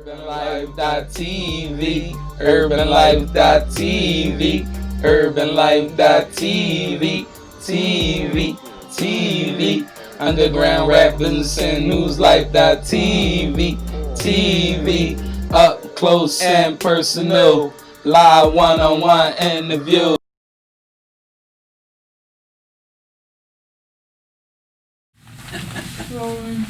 Urbanlifetv, Urbanlifetv, Urbanlifetv, TV, underground rap business and news life.tv, TV, up close and personal, live one-on-one interview. Rolling.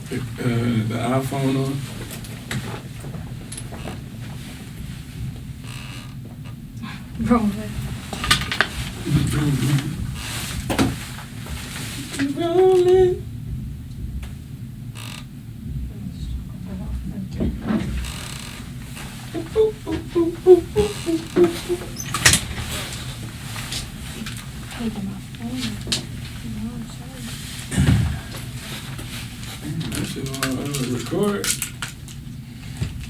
The iPhone on. Rolling. Rolling. Taking my phone. That shit on record.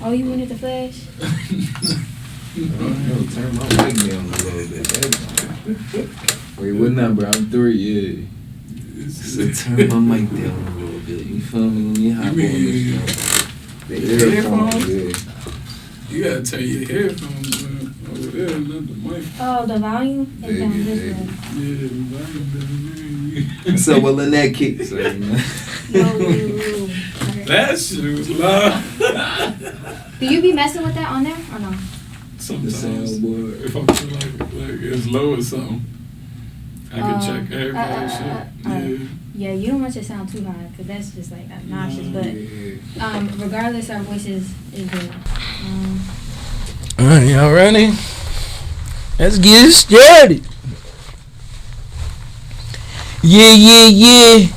Oh, you wanted the flash? Turn my mic down a little bit. Wait, what number? I'm 3, yeah. So turn my mic down a little bit. You feel me? When you hop on this The headphones, yeah. You gotta turn your headphones over there, not the mic. Oh, the volume? It's down this way. Yeah, the volume down there. So well in that kick, so you know. No. That shit was loud. Do you be messing with that on there or no? Sometimes, soundboard. if I feel like it's low or something, I can check everybody's shit. Yeah, you don't want your sound too high because that's just like obnoxious. But regardless, our voices is good. Alright, y'all ready? Let's get it started. Yeah.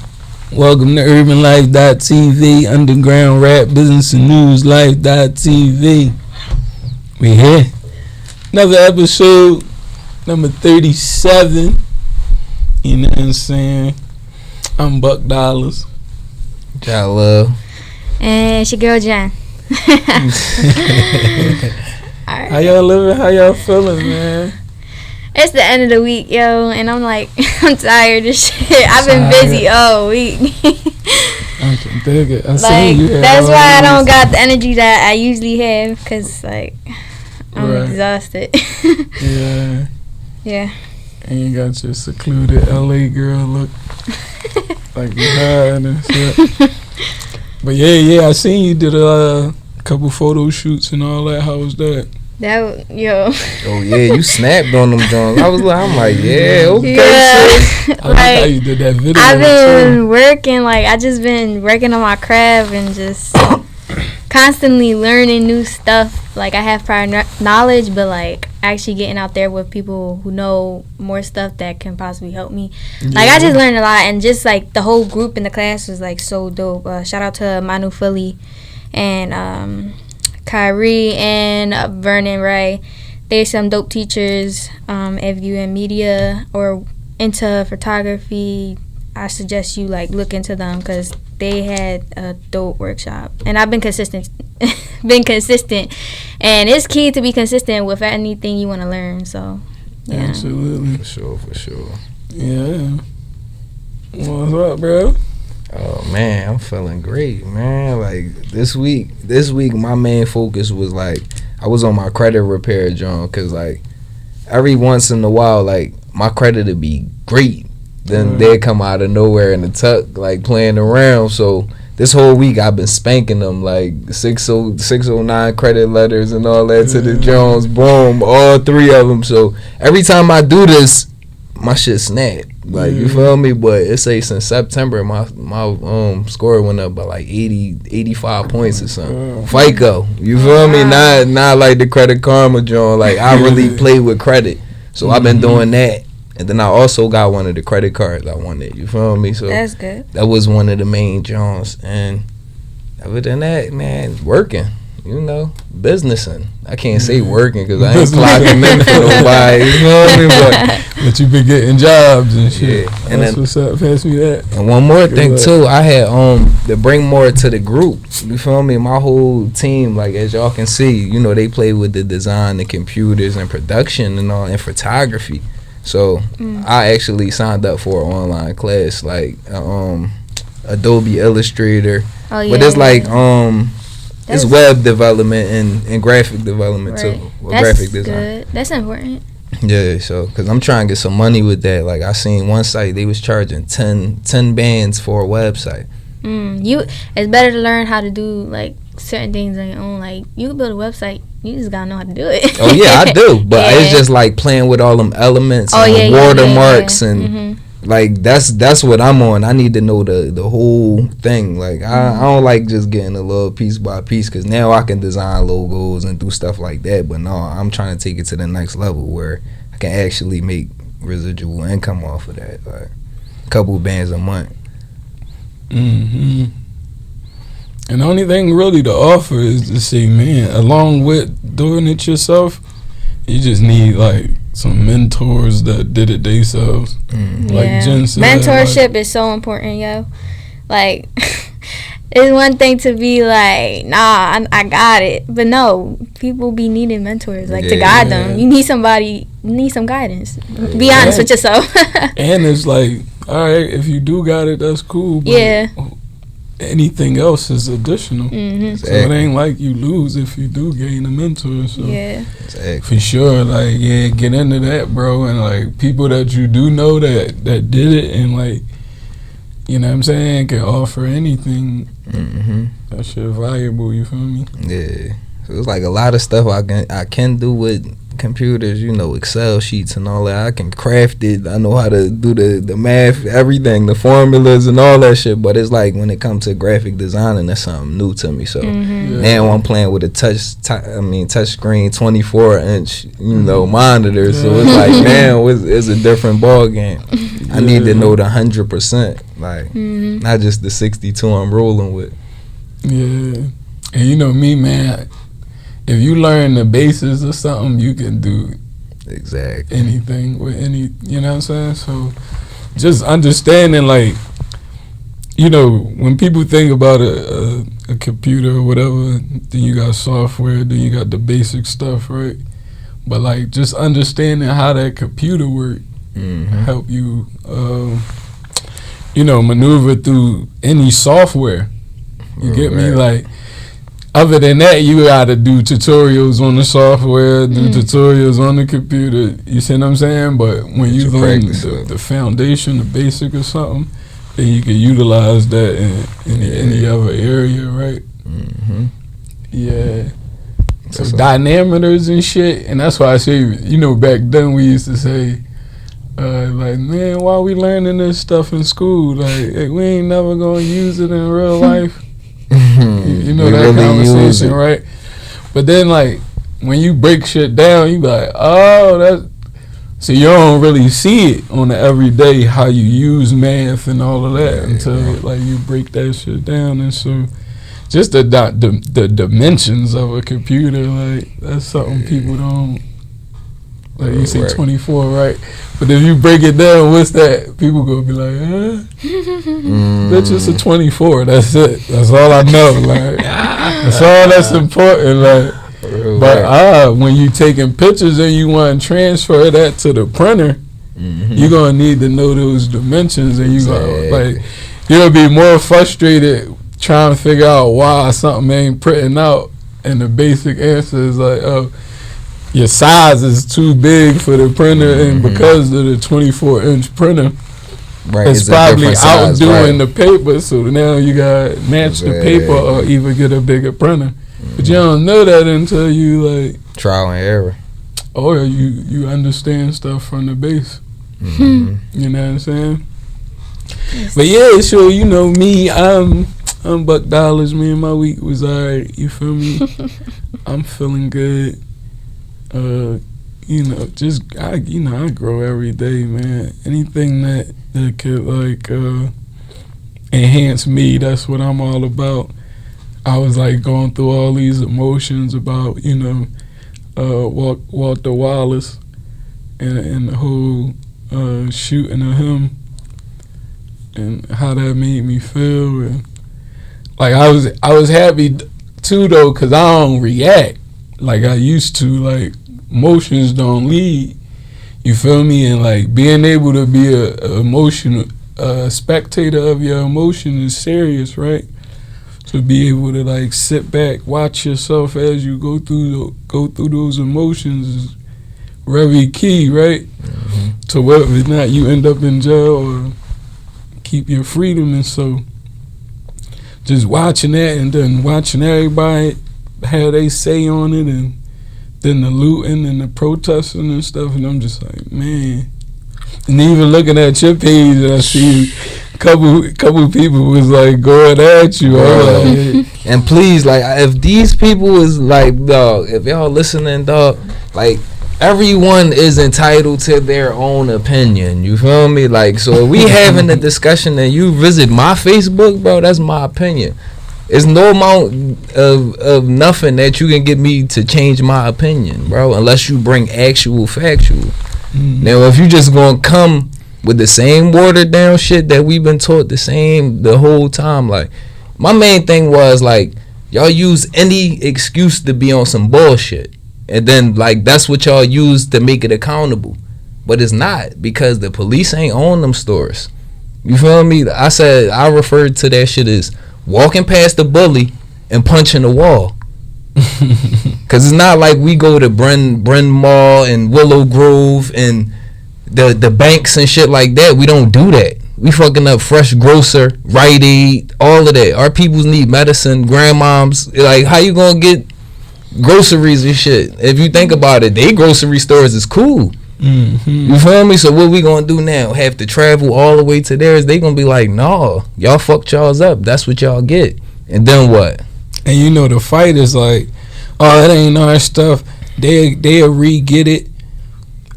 Welcome to Urbanlifetv, underground rap business and news life.tv. We here. Another episode, number 37. You know what I'm saying? I'm Buck Dollars. Y'all love. And it's your girl Jen. How y'all living? How y'all feeling, man? It's the end of the week, yo, and I'm like, I'm tired of shit. I've been busy all week. I can dig it. Like, that's why I don't got the energy that I usually have, because, like, I'm exhausted. Yeah. And you got your secluded LA girl look like you hiding and shit. But yeah, I seen you did a couple photo shoots and all that. How was that? Oh yeah, you snapped on them Jones. I'm like, yeah, okay. Yeah. I like how you did that video. I've been working, like, I just been working on my craft and just constantly learning new stuff. Like, I have prior knowledge, but, like, actually getting out there with people who know more stuff that can possibly help me. Like, I just learned a lot, and just, like, the whole group in the class was, like, so dope. Shout out to Manu Philly and Kyrie and Vernon Ray. They're some dope teachers. If you in media or into photography, I suggest you like look into them because they had a dope workshop. And I've been consistent, and it's key to be consistent with anything you want to learn. So yeah, absolutely, for sure. Yeah. What's up, bro? Oh man, I'm feeling great, man. Like this week my main focus was like I was on my credit repair, John, cause like every once in a while, like my credit would be great, then they'd come out of nowhere in the tuck, like playing around. So this whole week I've been spanking them like 609 credit letters and all that to the Jones, boom, all 3 of them. So every time I do this, my shit snapped. Like, you feel me? But it say since September, my score went up by like 85 points or something. FICO. You feel me? Not like the Credit Karma joint. Like, I really play with credit. So I've been doing that. And then I also got one of the credit cards I wanted. You feel me? So that's good. That was one of the main joints. And other than that, man, working. You know, businessing. I can't say working because I ain't clocking in for nobody. You know what I mean? But you been getting jobs and shit. Yeah. And that's then, what's up. Pass me that. And one more thing too, I had to bring more to the group. You feel me? My whole team, like as y'all can see, you know, they play with the design, the computers, and production and all, and photography. So I actually signed up for an online class, like Adobe Illustrator. Oh yeah. But it's like it's That's- web development and graphic development Right. too, or That's graphic design. good. That's important. Yeah, so because I'm trying to get some money with that. Like I seen one site they was charging 10 bands for a website. It's better to learn how to do like certain things on your own. Like you can build a website, you just gotta know how to do it. Oh yeah, I do, but Yeah. it's just like playing with all them elements and yeah, watermarks yeah. and. Mhm. Like that's what I'm on. I need to know the whole thing. Like I don't like just getting a little piece by piece, because now I can design logos and do stuff like that. But no, I'm trying to take it to the next level where I can actually make residual income off of that, like a couple bands a month. Mm-hmm. And the only thing really to offer is to say, man, along with doing it yourself, you just need like some mentors that did it themselves. Like Jen said, mentorship is so important, yo. Like it's one thing to be like, nah, I got it, but no, people be needing mentors, like to guide them. You need somebody, you need some guidance. Be honest with yourself. And it's like, all right, if you do got it, that's cool. But Yeah. anything else is additional. Mm-hmm. So it ain't like you lose if you do gain a mentor. So Yeah. for sure, like, yeah, get into that, bro. And like people that you do know that did it, and like, you know what I'm saying, can offer anything. That shit valuable, you feel me? Yeah. So it's like a lot of stuff I can do with computers, you know, Excel sheets and all that. I can craft it. I know how to do the math, everything, the formulas and all that shit. But it's like when it comes to graphic designing, that's something new to me. So now I'm playing with a touch screen 24-inch, you know, monitor. So it's like, man, it's a different ball game. I need to know the 100%, like not just the 62 I'm rolling with. Yeah. And you know me, man, if you learn the basis of something, you can do exactly anything with any, you know what I'm saying? So just understanding, like, you know, when people think about a computer or whatever, then you got software, then you got the basic stuff, right? But like just understanding how that computer works help you, you know, maneuver through any software. You get me? Like, other than that, you gotta do tutorials on the software, do tutorials on the computer. You see what I'm saying? But when you learn the foundation, the basic or something, then you can utilize that in any other area, right? Yeah. So dynameters and shit, and that's why I say, you know, back then we used to say, like, man, why we learning this stuff in school? Like, we ain't never gonna use it in real life. You know, that really conversation, right? But then, like, when you break shit down, you be like, oh, that's... So you don't really see it on the everyday, how you use math and all of that, until, like, you break that shit down. And so just the dimensions of a computer, like, that's something people don't... Like, you say 24, right? But if you break it down, what's that? People gonna be like, that's just a 24. That's it. That's all I know. Like, that's all that's important. Like, but when you taking pictures and you want to transfer that to the printer, you're gonna need to know those dimensions, and you gonna like, you'll be more frustrated trying to figure out why something ain't printing out, and the basic answer is like, oh, your size is too big for the printer, and because of the 24-inch printer, it's probably outdoing the paper. So now you got to match the paper or even get a bigger printer. But you don't know that until you like trial and error. Or you understand stuff from the base. You know what I'm saying? But yeah, so you know me, I'm Buck Dollars. Me and my week was alright. You feel me? I'm feeling good. You know, just I grow every day, man. Anything that could like enhance me, that's what I'm all about. I was like going through all these emotions about, you know, Walter Wallace and the whole shooting of him, and how that made me feel. And like I was happy too though, cause I don't react like I used to. Like, emotions don't lead. You feel me? And like being able to be a emotional spectator of your emotion is serious, right? To be able to like sit back, watch yourself as you go through those emotions is very key, right? Mm-hmm. To whether or not you end up in jail or keep your freedom. And so just watching that and then watching everybody how they say on it, and then the looting and the protesting and stuff, and I'm just like, man. And even looking at your page, I see a couple people was like going at you. Like, and please, like, if these people is like, dog, if y'all listening, dog, like, everyone is entitled to their own opinion. You feel me? Like, so if we having a discussion and you visit my Facebook, bro, that's my opinion. There's no amount of nothing that you can get me to change my opinion, bro, unless you bring actual factual. Mm-hmm. Now, if you just gonna come with the same watered down shit that we've been taught the whole time, like, my main thing was, like, y'all use any excuse to be on some bullshit. And then, like, that's what y'all use to make it accountable. But it's not, because the police ain't on them stores. You feel me? I referred to that shit as walking past the bully and punching the wall. Because it's not like we go to Bryn Mall and Willow Grove and the banks and shit like that. We don't do that. We fucking up Fresh Grocer, Rite Aid, all of that. Our peoples need medicine, grandmoms. Like, how you gonna get groceries and shit? If you think about it, they grocery stores is cool. Mm-hmm. You feel me? So what we gonna do now? Have to travel all the way to theirs? They gonna be like, no, y'all fucked y'all's up. That's what y'all get. And then what? And you know the fight is like, oh, it ain't our stuff. They'll re-get it,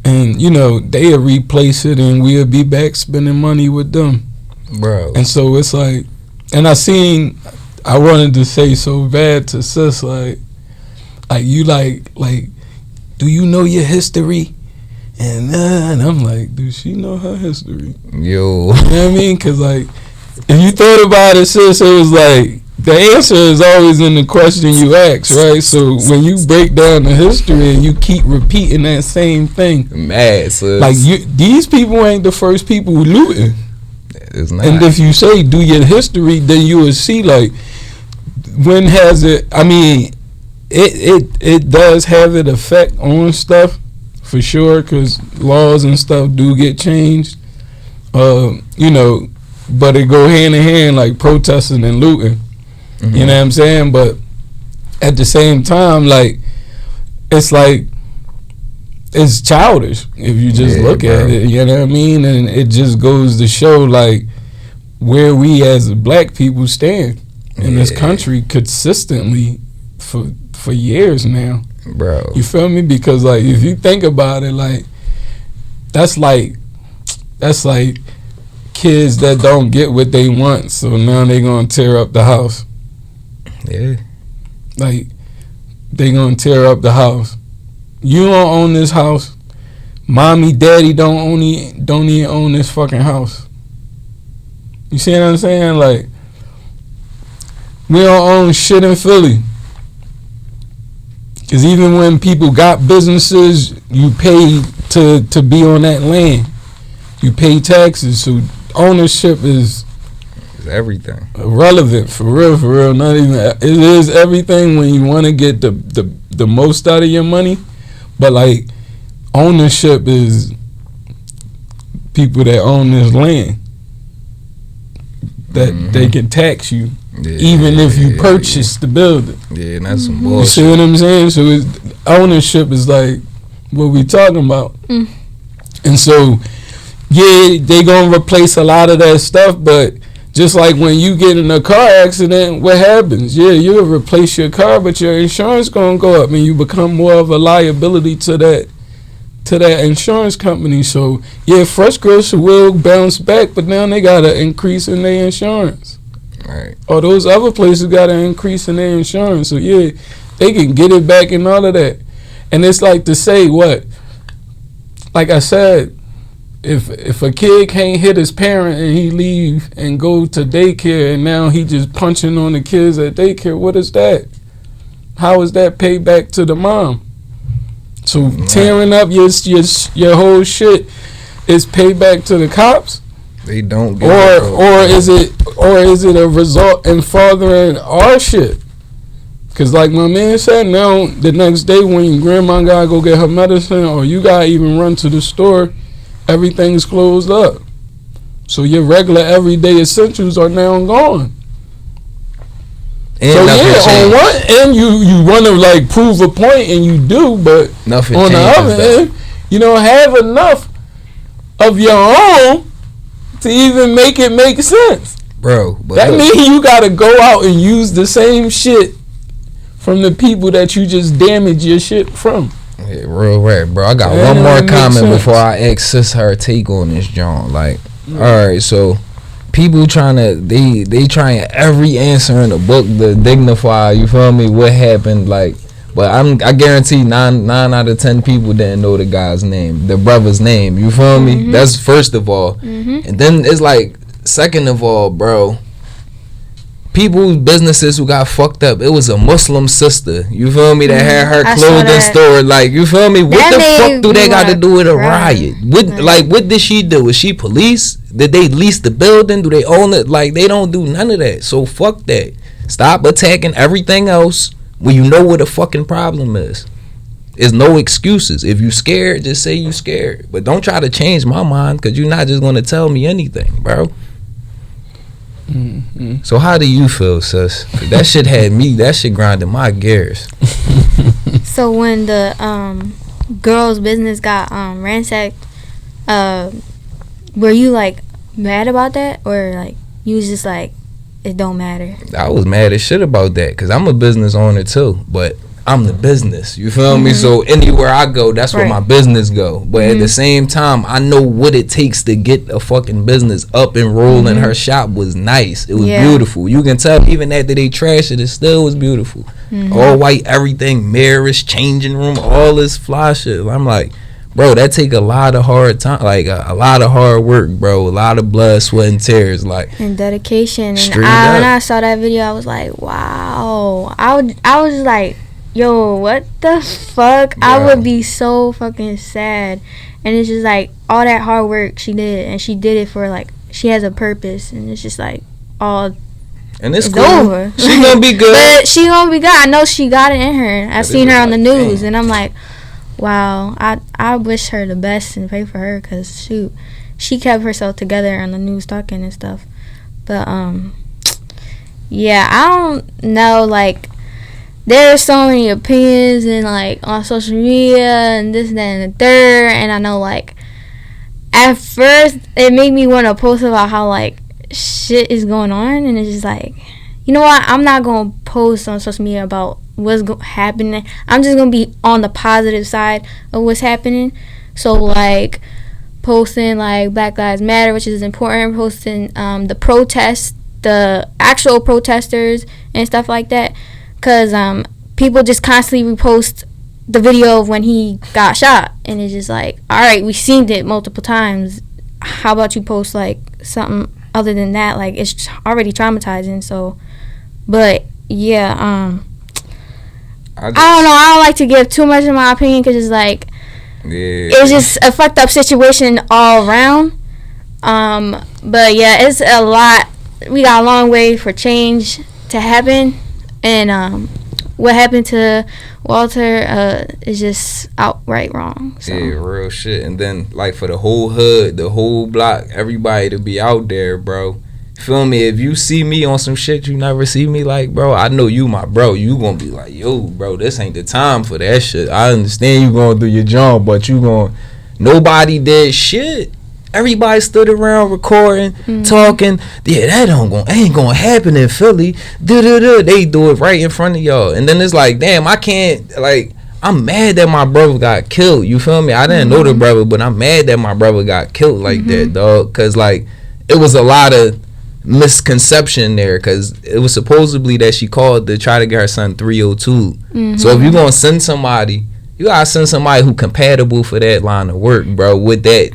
and you know they'll replace it, and we'll be back spending money with them, bro. And so it's like, and I wanted to say so bad to sis, like you like, do you know your history? And I'm like, do she know her history? Yo, you know what I mean? Because like, if you thought about it, sis, it was like, the answer is always in the question you ask, right? So when you break down the history and you keep repeating that same thing, mad, sis. Like, these people ain't the first people looting. It's not. And if you say do your history, then you will see, like, when has it? I mean, it does have an effect on stuff for sure, because laws and stuff do get changed. You know, but it go hand in hand, like protesting and looting. Mm-hmm. You know what I'm saying? But at the same time, like, it's childish if you just look at it. You know what I mean? And it just goes to show, like, where we as black people stand in this country consistently for years now, bro. You feel me? Because like, if you think about it, like, that's like kids that don't get what they want, so now they gonna tear up the house. Yeah. Like, they gonna tear up the house. You don't own this house. Mommy, daddy don't even own this fucking house. You see what I'm saying? Like, we don't own shit in Philly. Cause even when people got businesses, you pay to be on that land. You pay taxes, so ownership is everything. Irrelevant, for real. Not even, it is everything when you want to get the most out of your money, but like, ownership is people that own this land that they can tax you, even if you purchase the building. Yeah, and that's some bullshit. You see what I'm saying? So ownership is like what we talking about. And so, yeah, they gonna replace a lot of that stuff, but just like when you get in a car accident, what happens? Yeah, you'll replace your car, but your insurance gonna go up, and you become more of a liability to that insurance company. So yeah, Fresh Grocer will bounce back, but now they got an increase in their insurance. Right. Or those other places got an increase in their insurance. So yeah, they can get it back and all of that. And it's like to say what? Like I said, if a kid can't hit his parent and he leave and go to daycare and now he just punching on the kids at daycare, what is that? How is that payback to the mom? So tearing up your whole shit is payback to the cops. They don't. Or is it a result in fathering our shit? Cause like my man said, now the next day when your grandma gotta go get her medicine, or you gotta even run to the store, everything's closed up. So your regular everyday essentials are now gone. And so on one end you want to like prove a point, and you do, but nothing on the other end, you don't have enough of your own to even make it make sense, bro. But that means you gotta go out and use the same shit from the people that you just damage your shit from. Yeah, real rap, bro. I got one more comment before I ask sis her take on this, John. Like, all right, so people trying to they trying every answer in the book to dignify, you feel me, what happened, like, but I guarantee 9 out of 10 people didn't know the guy's name, the brother's name, you feel me? That's first of all. And then it's like, second of all, bro, people's businesses who got fucked up, it was a Muslim sister, you feel me, that had her clothing store, like, you feel me, what the fuck do they got to do with a riot? What did she do? Was she police? Did they lease the building? Do they own it? Like, they don't do none of that. So fuck that. Stop attacking everything else when you know what the fucking problem is. There's no excuses. If you scared, just say you scared, but don't try to change my mind, because you're not just going to tell me anything, bro. So how do you feel, sis? That shit had me, that shit grinding my gears. So when the girl's business got ransacked, were you like mad about that, or like you was just like, it don't matter? I was mad as shit about that, because I'm a business owner too, but I'm the business, you feel me? So anywhere I go, that's where my business go. But at the same time, I know what it takes to get a fucking business up and rolling. Her shop was nice. It was beautiful. You can tell even after they trashed it, it still was beautiful. All white, everything, mirrors, changing room, all this fly shit. I'm like, bro, that take a lot of hard time, like a lot of hard work, bro, a lot of blood, sweat, and tears, like, and dedication. And when I saw that video, I was like, wow. I was like, yo, what the fuck? Yeah. I would be so fucking sad. And it's just like all that hard work she did, and she did it for, like, she has a purpose, and it's just like all, and it's cool. Over. She gonna be good. But she gonna be good. I know she got it in her. I've seen her on the news, and I'm like, wow. I wish her the best and pray for her, because shoot, she kept herself together on the news talking and stuff. But yeah, I don't know, like, there's so many opinions and like on social media and this, that, and the third, and I know, like, at first it made me want to post about how like shit is going on, and it's just like, you know what, I'm not gonna post on social media about what's happening. I'm just gonna be on the positive side of what's happening. So like posting like Black Lives Matter, which is important, posting the protests, the actual protesters and stuff like that. Because people just constantly repost the video of when he got shot. And it's just like, all right, we've seen it multiple times. How about you post, like, something other than that? Like, it's already traumatizing. So, but, yeah, I don't know. I don't like to give too much of my opinion, because it's like, it's just a fucked up situation all around. But, yeah, it's a lot. We got a long way for change to happen. And what happened to Walter is just outright wrong. So. Yeah, real shit. And then, like, for the whole hood, the whole block, everybody to be out there, bro. Feel me? If you see me on some shit you never see me like, bro, I know you my bro. You gonna be like, yo, bro, this ain't the time for that shit. I understand you going through your job, but nobody did shit. Everybody stood around recording, talking. Yeah, that ain't gonna happen in Philly. They do it right in front of y'all, and then it's like, damn, I can't. Like, I'm mad that my brother got killed. You feel me? I didn't know the brother, but I'm mad that my brother got killed like that, dog. Cause like, it was a lot of misconception there. Cause it was supposedly that she called to try to get her son 302. So if you gonna send somebody, you gotta send somebody who compatible for that line of work, bro. With that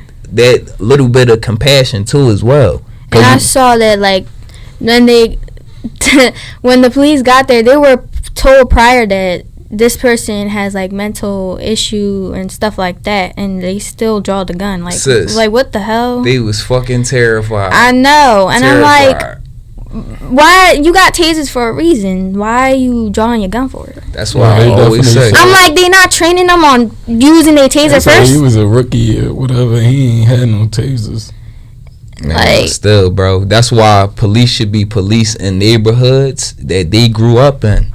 little bit of compassion too as well. And I saw that, like, when when the police got there, they were told prior that this person has like mental issue and stuff like that, and they still draw the gun. Like, Sis, like what the hell? They was fucking terrified. I know, and Terrified. I'm like, why you got tasers for a reason? Why are you drawing your gun for it? That's why I They always say. definitely I'm like, they not training them on using their taser That's why first. he was a rookie or whatever. He ain't had no tasers. Man, Like- still, bro. That's why police should be police in neighborhoods that they grew up in.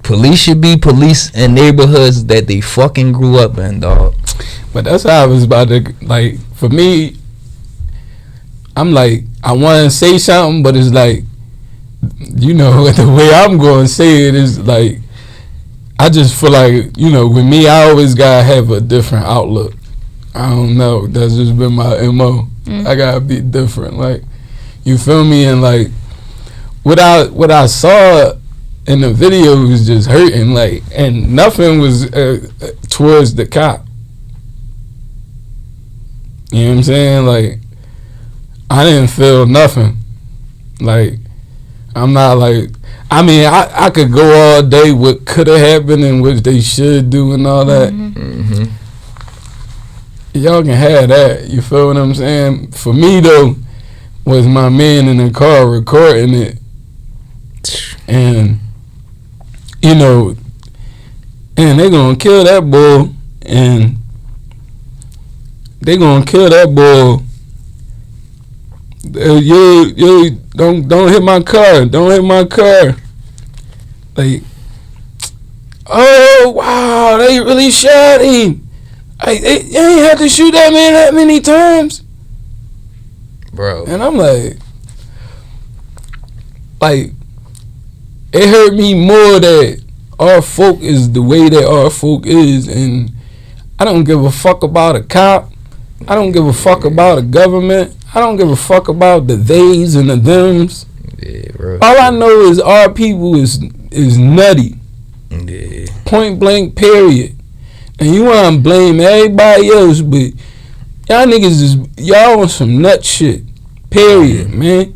Police should be police in neighborhoods that they fucking grew up in, dog. But that's how I was about to, like, for me, I'm like, I want to say something, but it's like, you know, the way I'm going to say it is like, I just feel like, you know, with me, I always got to have a different outlook. I don't know. That's just been my MO. I got to be different. Like, you feel me? And like, what I saw in the video was just hurting. Like, and nothing was towards the cop. You know what I'm saying? Like, I didn't feel nothing. Like, I'm not like, I mean, I could go all day what could have happened and what they should do and all that. Mm-hmm. Y'all can have that. You feel what I'm saying? For me, though, was my man in the car recording it. And, you know, and they gonna kill that bull. And they gonna kill that bull. You don't hit my car. Don't hit my car. Like, oh wow, they really shot him. They ain't had to shoot that man that many times, Bro. and I'm like, it hurt me more that our folk is the way that our folk is, and I don't give a fuck about a cop. I don't give a fuck about a government. I don't give a fuck about the theys and the thems. Yeah, bro. All I know is our people is nutty. Yeah. Point blank, period. And you want to blame everybody else, but y'all niggas is, y'all on some nut shit. Period, man.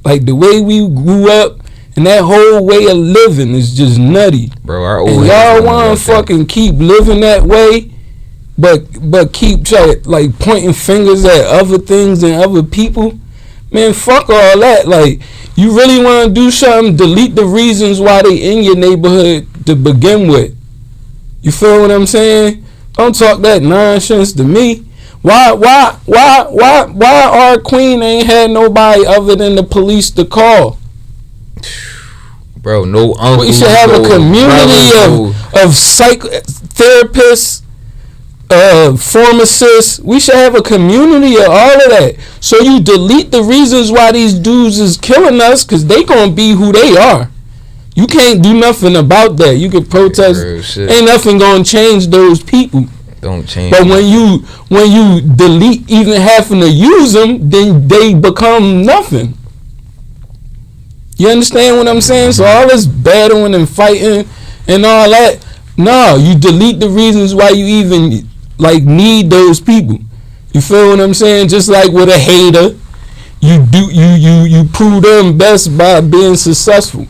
Like, the way we grew up and that whole way of living is just nutty. Bro, our And old y'all want to fucking keep living that way, but keep like pointing fingers at other things and other people. Man, fuck all that. Like, you really want to do something, delete the reasons why they in your neighborhood to begin with. You feel what I'm saying? Don't talk that nonsense to me. Why our queen ain't had nobody other than the police to call? Bro, no uncle. We should have a community of therapists, pharmacists. We should have a community of all of that. So you delete the reasons why these dudes is killing us, because they gonna be who they are. You can't do nothing about that. You can protest. Ain't nothing gonna change those people. Don't change. But when you delete even having to use them, then they become nothing. You understand what I'm saying? So all this battling and fighting and all that, no, you delete the reasons why you even like need those people. You feel what I'm saying? Just like with a hater, you prove them best by being successful.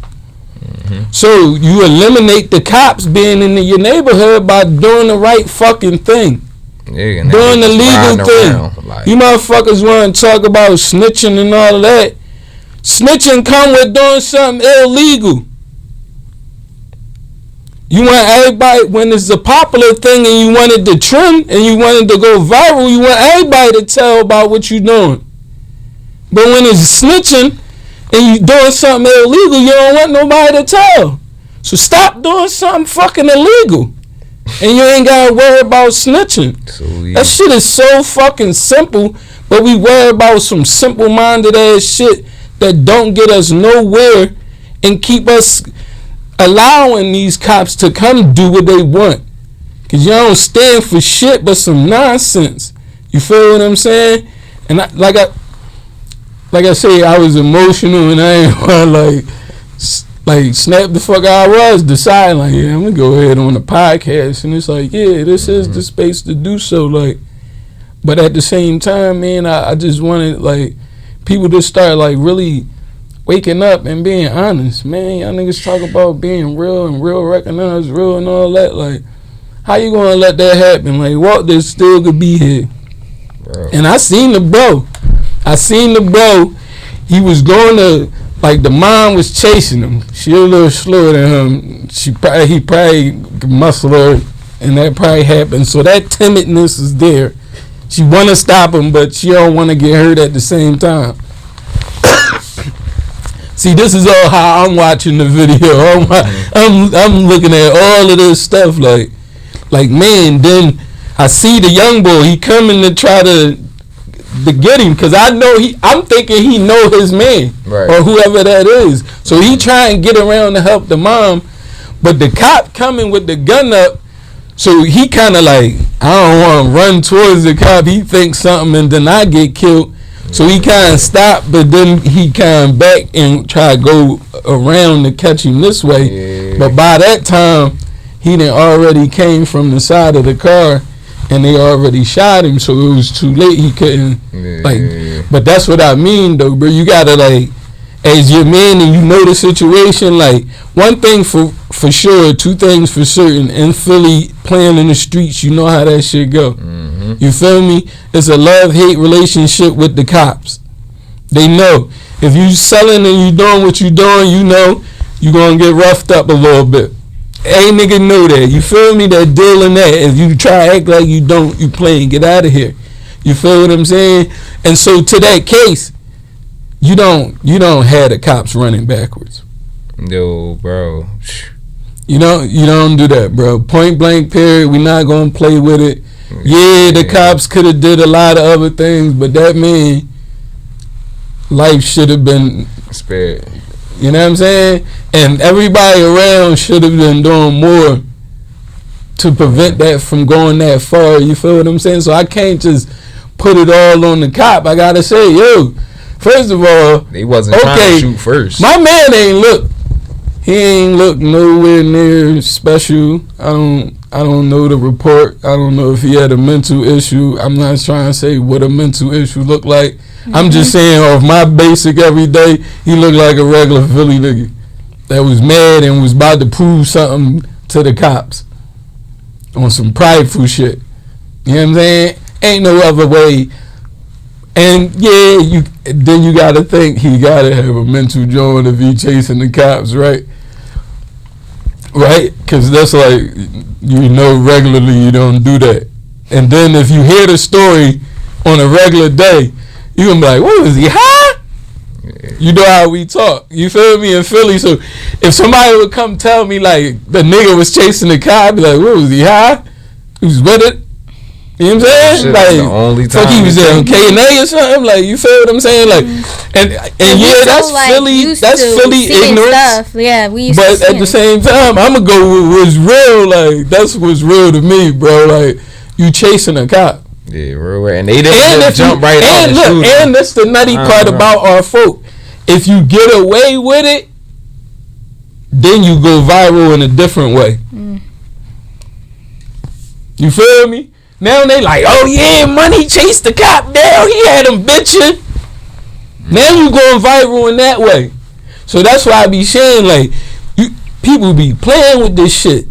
So you eliminate the cops being in your neighborhood by doing the right fucking thing. Yeah, doing the legal thing. Like, you motherfuckers want to talk about snitching and all of that. Snitching come with doing something illegal. You want everybody, when it's a popular thing and you want it to trend and you want it to go viral, you want everybody to tell about what you're doing. But when it's snitching and you doing something illegal, you don't want nobody to tell. So stop doing something fucking illegal. And you ain't gotta worry about snitching. so yeah. That shit is so fucking simple, but we worry about some simple-minded ass shit that don't get us nowhere and keep us allowing these cops to come do what they want. Cause you don't stand for shit but some nonsense. You feel what I'm saying? And like I say, I was emotional and I ain't want like snap the fuck out. I was deciding like, yeah, I'm gonna go ahead on the podcast, and it's like, yeah, this is the space to do so. Like, but at the same time, man, I just wanted like people to start like really waking up and being honest, man. Y'all niggas talk about being real and real recognized real and all that. Like, how you gonna let that happen? Like, Walter still could be here. Bro. And I seen the bro. He was going to, like, the mom was chasing him. She a little slower than him. He probably muscle her, and that probably happened. So that timidness is there. She want to stop him, but she don't want to get hurt at the same time. See, this is all how I'm watching the video. I'm looking at all of this stuff like man. Then I see the young boy. He coming to try to get him because I know I'm thinking he know his man or whoever that is. So he try and get around to help the mom, but the cop coming with the gun up. So he kind of like, I don't want to run towards the cop. He thinks something and then I get killed. So he kind of stopped, but then he kind of back and try to go around to catch him this way. Yeah. But by that time, he done already came from the side of the car and they already shot him. So it was too late. He couldn't But that's what I mean though, bro. You gotta like, as your man and you know the situation, like one thing for sure, two things for certain. In Philly, playing in the streets, you know how that shit go. Mm-hmm. You feel me? It's a love-hate relationship with the cops. They know if you selling and you doing what you doing, you know you gonna get roughed up a little bit. Hey nigga know that. You feel me? That deal and that. If you try to act like you don't, you playing. Get out of here. You feel what I'm saying? And so to that case, you don't have the cops running backwards. Yo, bro. You don't do that, bro. Point blank period. We're not gonna play with it. Yeah, the cops could have did a lot of other things, but that man, life should have been spared. You know what I'm saying? And everybody around should have been doing more to prevent that from going that far. You feel what I'm saying? So I can't just put it all on the cop. I gotta say, yo, first of all, they wasn't trying to shoot first. My man he ain't look nowhere near special. I don't know the report. I don't know if he had a mental issue. I'm not trying to say what a mental issue look like. Mm-hmm. I'm just saying off my basic everyday, he looked like a regular Philly nigga that was mad and was about to prove something to the cops on some prideful shit. You know what I'm saying? Ain't no other way. And yeah, then you gotta think he gotta have a mental joint if he chasing the cops, right? Right? Because that's like, regularly you don't do that. And then if you hear the story on a regular day, you gonna be like, what was he high? You know how we talk. You feel me? In Philly. So if somebody would come tell me like the nigga was chasing the car, I'd be like, what was he high? He was with it. You know what I'm saying? Shit, like, the only time he was there on K&A or something. Like, you feel what I'm saying? Like, and yeah, that's like Philly. That's Philly ignorance. Stuff. Yeah, we used but at the same time, I'm gonna go with what's real. Like, that's what's real to me, bro. Like, you chasing a cop. Yeah, real. And they didn't just jump right on the shooter. And that's the nutty part about our folk. If you get away with it, then you go viral in a different way. Mm. You feel me? Now they like, oh yeah, Money chased the cop down. He had him bitching. Now you going viral in that way. So that's why I be saying like, people be playing with this shit.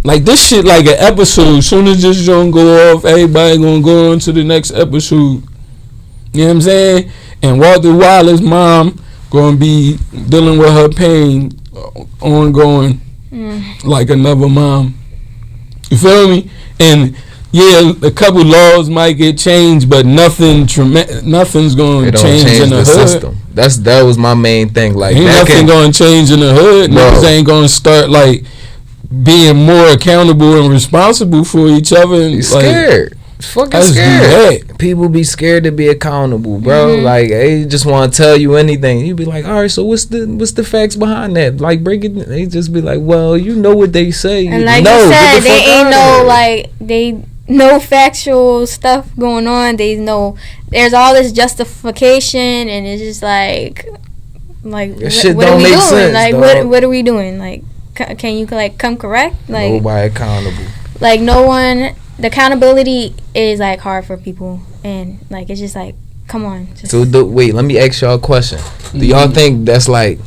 Like this shit like an episode. Soon as this joint go off, everybody gonna go on to the next episode. You know what I'm saying? And Walter Wallace's mom gonna be dealing with her pain ongoing like another mom. You feel me? And yeah, a couple laws might get changed, but nothing's going to change in the hood. System. That was my main thing. Like, ain't nothing going to change in the hood. Niggas ain't going to start like being more accountable and responsible for each other. And, like, scared. Fucking scared. People be scared to be accountable, bro. Mm-hmm. Like, they just want to tell you anything. You be like, all right, so what's the facts behind that? Like, break it. They just be like, well, you know what they say. And like you said, they ain't no like no factual stuff going on. There's all this justification, and it's just like what are we doing? Sense, like what are we doing? Like, can you like come correct? Like nobody accountable. Like no one. The accountability is like hard for people, and like it's just like come on. So wait, let me ask y'all a question. Do y'all think that's like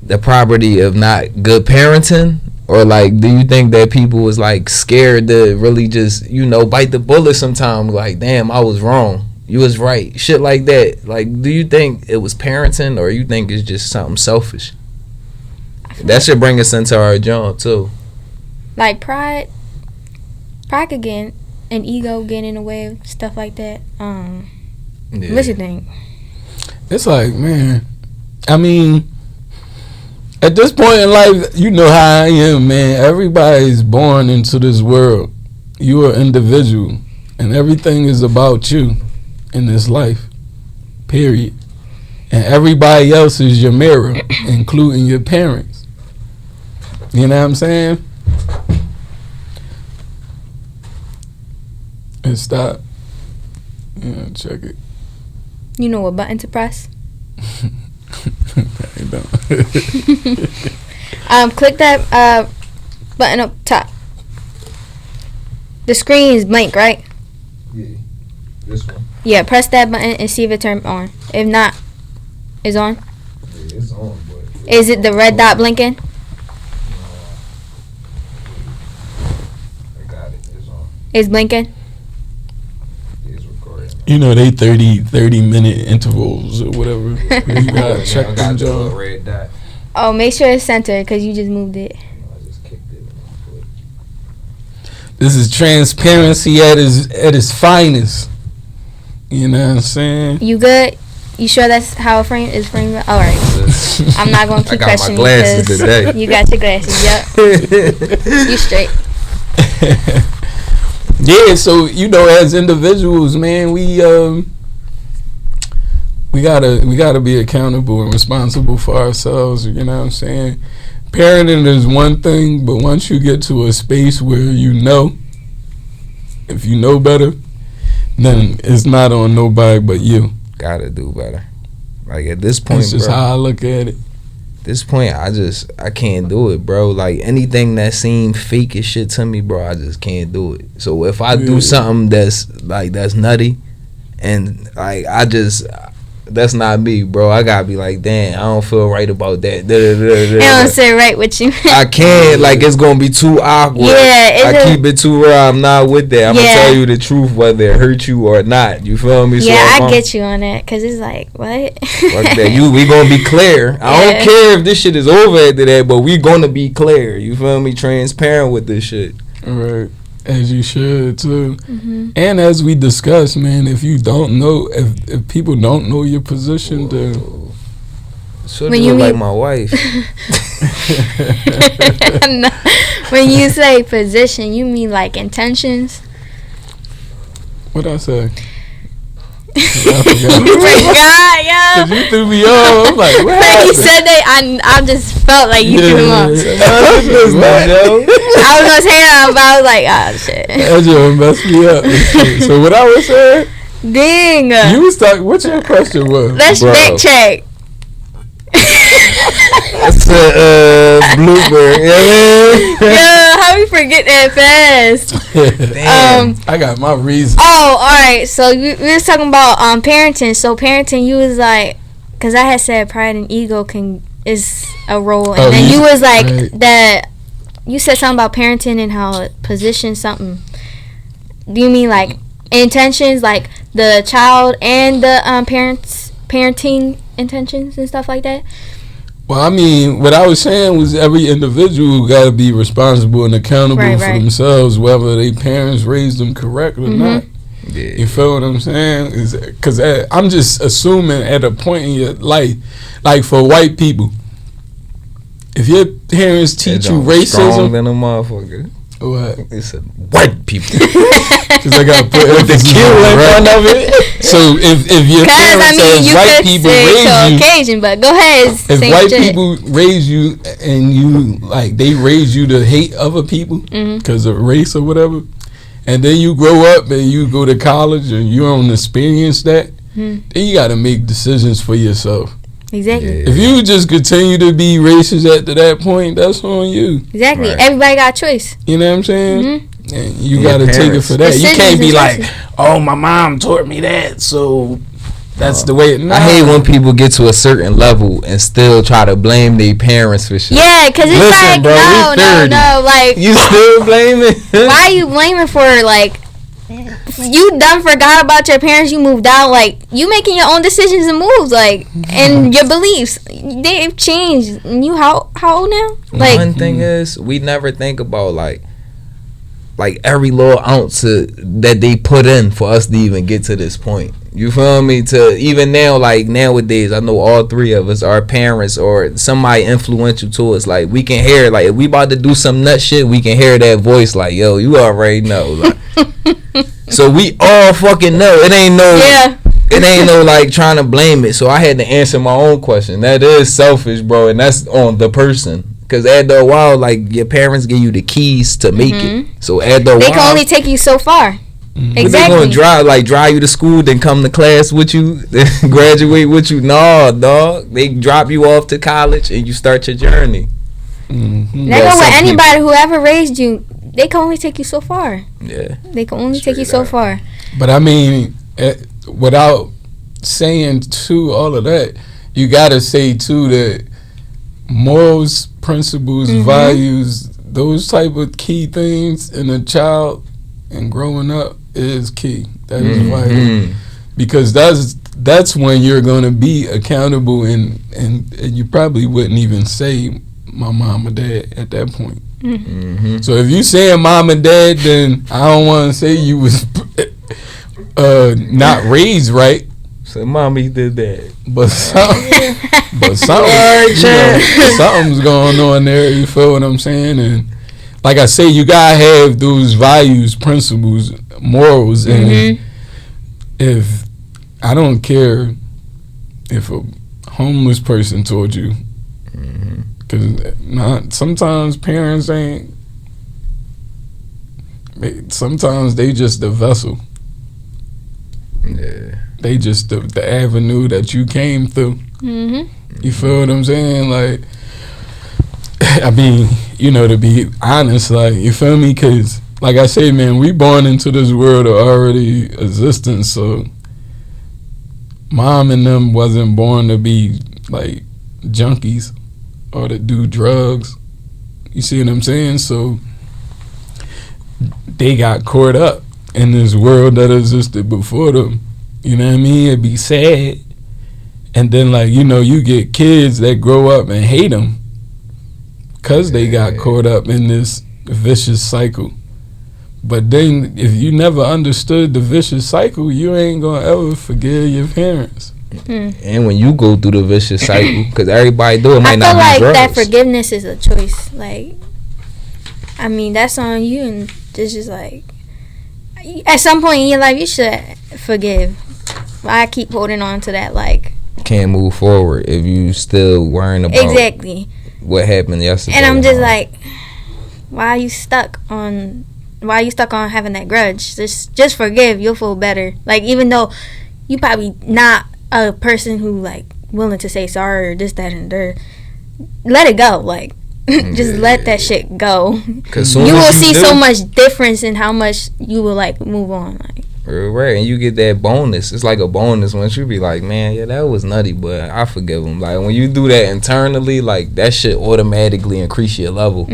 the property of not good parenting? Or like, do you think that people was like scared to really just, bite the bullet sometime? Like, damn, I was wrong. You was right. Shit like that. Like, do you think it was parenting, or you think it's just something selfish? That should bring us into our job too. Like pride could get an ego get in the way of stuff like that. What you think? It's like, man, I mean, at this point in life, you know how I am, man. Everybody's born into this world. You're an individual, and everything is about you in this life, period. And everybody else is your mirror, including your parents. You know what I'm saying? And stop. Yeah, check it. You know what button to press? I don't. Click that button up top. The screen is blank, right? Yeah, this one. Yeah, press that button and see if it turned on. If not, it's on. Yeah, it's on, but Is it the red dot blinking? I got it. It's on. It's blinking. It's recording. You know, they 30-minute intervals or whatever. You gotta check them, the John. red dot. Oh, make sure it's centered because you just moved it. I just kicked it with my foot. This is transparency at its finest. You know what I'm saying? You good? You sure that's how it is framed? All right. I'm not going to keep questioning my glasses because today. you got your glasses. Yep. You straight. Yeah, so as individuals, man, we gotta be accountable and responsible for ourselves. You know what I'm saying? Parenting is one thing, but once you get to a space where if you know better, then it's not on nobody but you. Gotta do better. Like at this point, That's just bro, how I look at it. this point, I can't do it, bro. Like anything that seems fake as shit to me, bro, I just can't do it. So if I do something that's nutty, and like that's not me, bro. I gotta be like, damn, I don't feel right about that. It don't sit right with you. I can't, like, it's gonna be too awkward. Yeah, I keep it too raw. I'm not with that. I'm gonna tell you the truth, whether it hurt you or not. You feel me? Yeah, So I get you on that, because it's like, what? Fuck that. We gonna be clear. I don't care if this shit is over after that, but we gonna be clear. You feel me? Transparent with this shit. All right. As you should too. Mm-hmm. And as we discussed, man, if you don't know, if people don't know your position, then Should look like my wife. No. When you say position, you mean like intentions? what I say? I You forgot, yo. Cause you threw me off. I'm like, what When happened? you said that, I just felt like you threw him off. What? I was gonna say that, but I was like, oh shit. That just messed me up. So what I was saying, Dang. you was talking. What your question was? Let's fact check. That's a blooper. Yo, how we forget that fast? Damn. I got my reason. Oh, all right. So we was talking about parenting. So parenting, you was like, because I had said pride and ego is a role, and then you was like that. You said something about parenting and how it positions something. Do you mean like intentions, like the child and the parenting intentions and stuff like that? Well, I mean, what I was saying was every individual got to be responsible and accountable for themselves, whether their parents raised them correct or not. Yeah. You feel what I'm saying? Because I'm just assuming at a point in your life, like for white people, if your parents teach you racism, strong than a motherfucker. what? They said white people. Because I got to put the kill in front of it. So if your parents as white people raise you, occasion, but go ahead. if white people raise you and you like they raise you to hate other people because of race or whatever, and then you grow up and you go to college and you don't experience that, then you got to make decisions for yourself. Exactly. If you just continue to be racist after that point, that's on you. Exactly. Right. Everybody got a choice. You know what I'm saying? And you Your got to take it for that. Decisions You can't be and like, choices. oh, my mom taught me that, so That's the way. I hate when people get to a certain level and still try to blame their parents for shit. Yeah, because it's like, bro, no, like, you still blaming? why are you blaming for, like, you done forgot about your parents, you moved out, like, you making your own decisions and moves, like, and your beliefs, they've changed. And you how old now? Like, one thing is, we never think about, like every little ounce that they put in for us to even get to this point. You feel me? To even now, like nowadays, I know all three of us, our parents or somebody influential to us, like we can hear, like if we about to do some nut shit, we can hear that voice, like, yo, you already know. Like, so we all fucking know. It ain't no like trying to blame it. So I had to answer my own question. That is selfish, bro, and that's on the person. Because after a while, like, your parents give you the keys to make it. So after a while, they can only take you so far. Exactly. They gonna drive you to school, then come to class with you, then graduate with you. No, dog. They drop you off to college and you start your journey. Mm-hmm. They go with anybody who ever raised you. They can only take you so far. Yeah. They can only take you so far. But I mean, without saying to all of that, you gotta say too that morals, principles, values, those type of key things in a child and growing up is key. That is vital, because that's when you're gonna be accountable, and you probably wouldn't even say my mom or dad at that point. So if you saying mom and dad, then I don't want to say you was not raised right. So mommy did that, but something's going on there. You feel what I'm saying? And like I say, you gotta have those values, principles, morals, and if I don't care if a homeless person told you, because sometimes parents ain't. Sometimes they just the vessel. Yeah. They just the avenue that you came through. You feel what I'm saying? Like, I mean, you know, to be honest, like, you feel me? Because, like I say, man, we born into this world of already existence. So, mom and them wasn't born to be, like, junkies or to do drugs. You see what I'm saying? So, they got caught up in this world that existed before them. You know what I mean? It'd be sad. And then, like, you know, you get kids that grow up and hate them because they got caught up in this vicious cycle. But then if you never understood the vicious cycle, you ain't going to ever forgive your parents. And when you go through the vicious cycle, because everybody do it, might not be drugs. I feel like that forgiveness is a choice. Like, I mean, that's on you, and it's just like, at some point in your life, you should forgive. I keep holding on to that, like, can't move forward if you still worrying about what happened yesterday. And I'm just like, why are you stuck on having that grudge? Just forgive. You'll feel better. Like, even though you probably not a person who, like, willing to say sorry or this, that, and there, let it go. Like, just let that shit go. You will see so much difference in how much you will, like, move on. Like, right, and you get that bonus. It's like a bonus once you be like, man, yeah, that was nutty, but I forgive him. Like, when you do that internally, like, that shit automatically increase your level.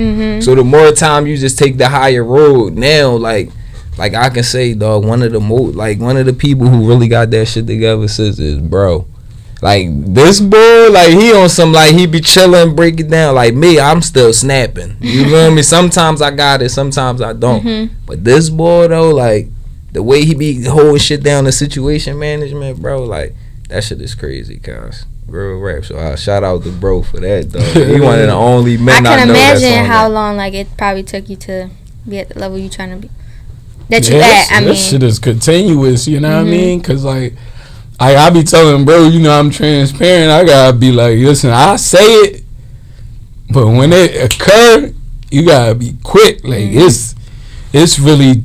So the more time you just take the higher road, now, like I can say, dog, one of the people who really got that shit together is bro. Like, this boy, like, he on some, like, he be chilling, break it down. Like me, I'm still snapping. You feel me? Sometimes I got it, sometimes I don't. But this boy, though, like, the way he be holding shit down, the situation management, bro, like, that shit is crazy, cuz. Real rap. So shout out to bro for that, though. He one of the only men I can know imagine how long, like, it probably took you to be at the level you trying to be. That you at, I mean. That shit is continuous, you know what I mean? Because, like, I be telling bro, you know, I'm transparent. I gotta be like, listen, I say it, but when it occur, you gotta be quick. Like, it's really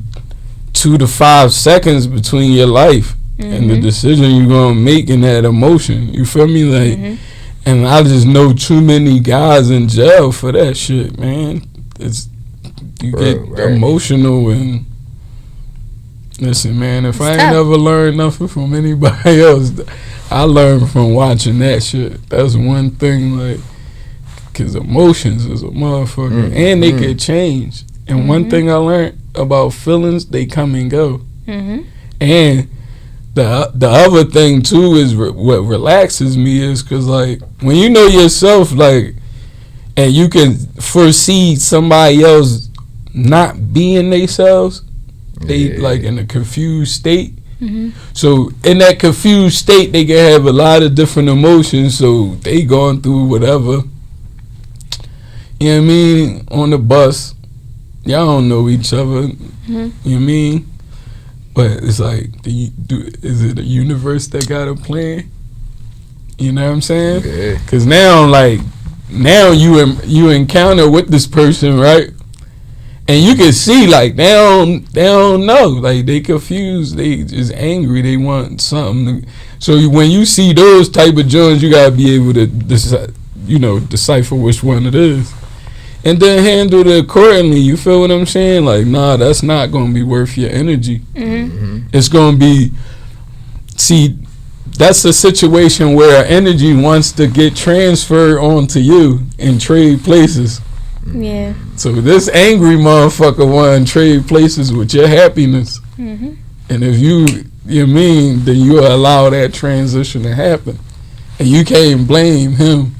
2 to 5 seconds between your life and the decision you're gonna make in that emotion. You feel me? Like, and I just know too many guys in jail for that shit, man. You get emotional and Listen, man, if It's I ain't tough. never learned nothing from anybody else, I learned from watching that shit. That's one thing, like, because emotions is a motherfucker, and they could change. And one thing I learned about feelings, they come and go. Mm-hmm. And the other thing too is what relaxes me is because, like, when you know yourself, like, and you can foresee somebody else not being themselves, they like in a confused state. Mm-hmm. So in that confused state, they can have a lot of different emotions. So they going through whatever. You know what I mean? On the bus, y'all don't know each other. Mm-hmm. You know what I mean? But it's like, is it a universe that got a plan? You know what I'm saying? Because now, like, you encounter with this person, right? And you can see, like, they don't know. Like, they confused. They just angry. They want something. So when you see those type of joints, you got to be able to decipher which one it is. And then handle it accordingly. You feel what I'm saying? Like, nah, that's not going to be worth your energy. Mm-hmm. It's going to be... See, that's a situation where energy wants to get transferred onto you and trade places. Yeah. So this angry motherfucker want to trade places with your happiness. Mm-hmm. And if you mean, then you allow that transition to happen. And you can't blame him.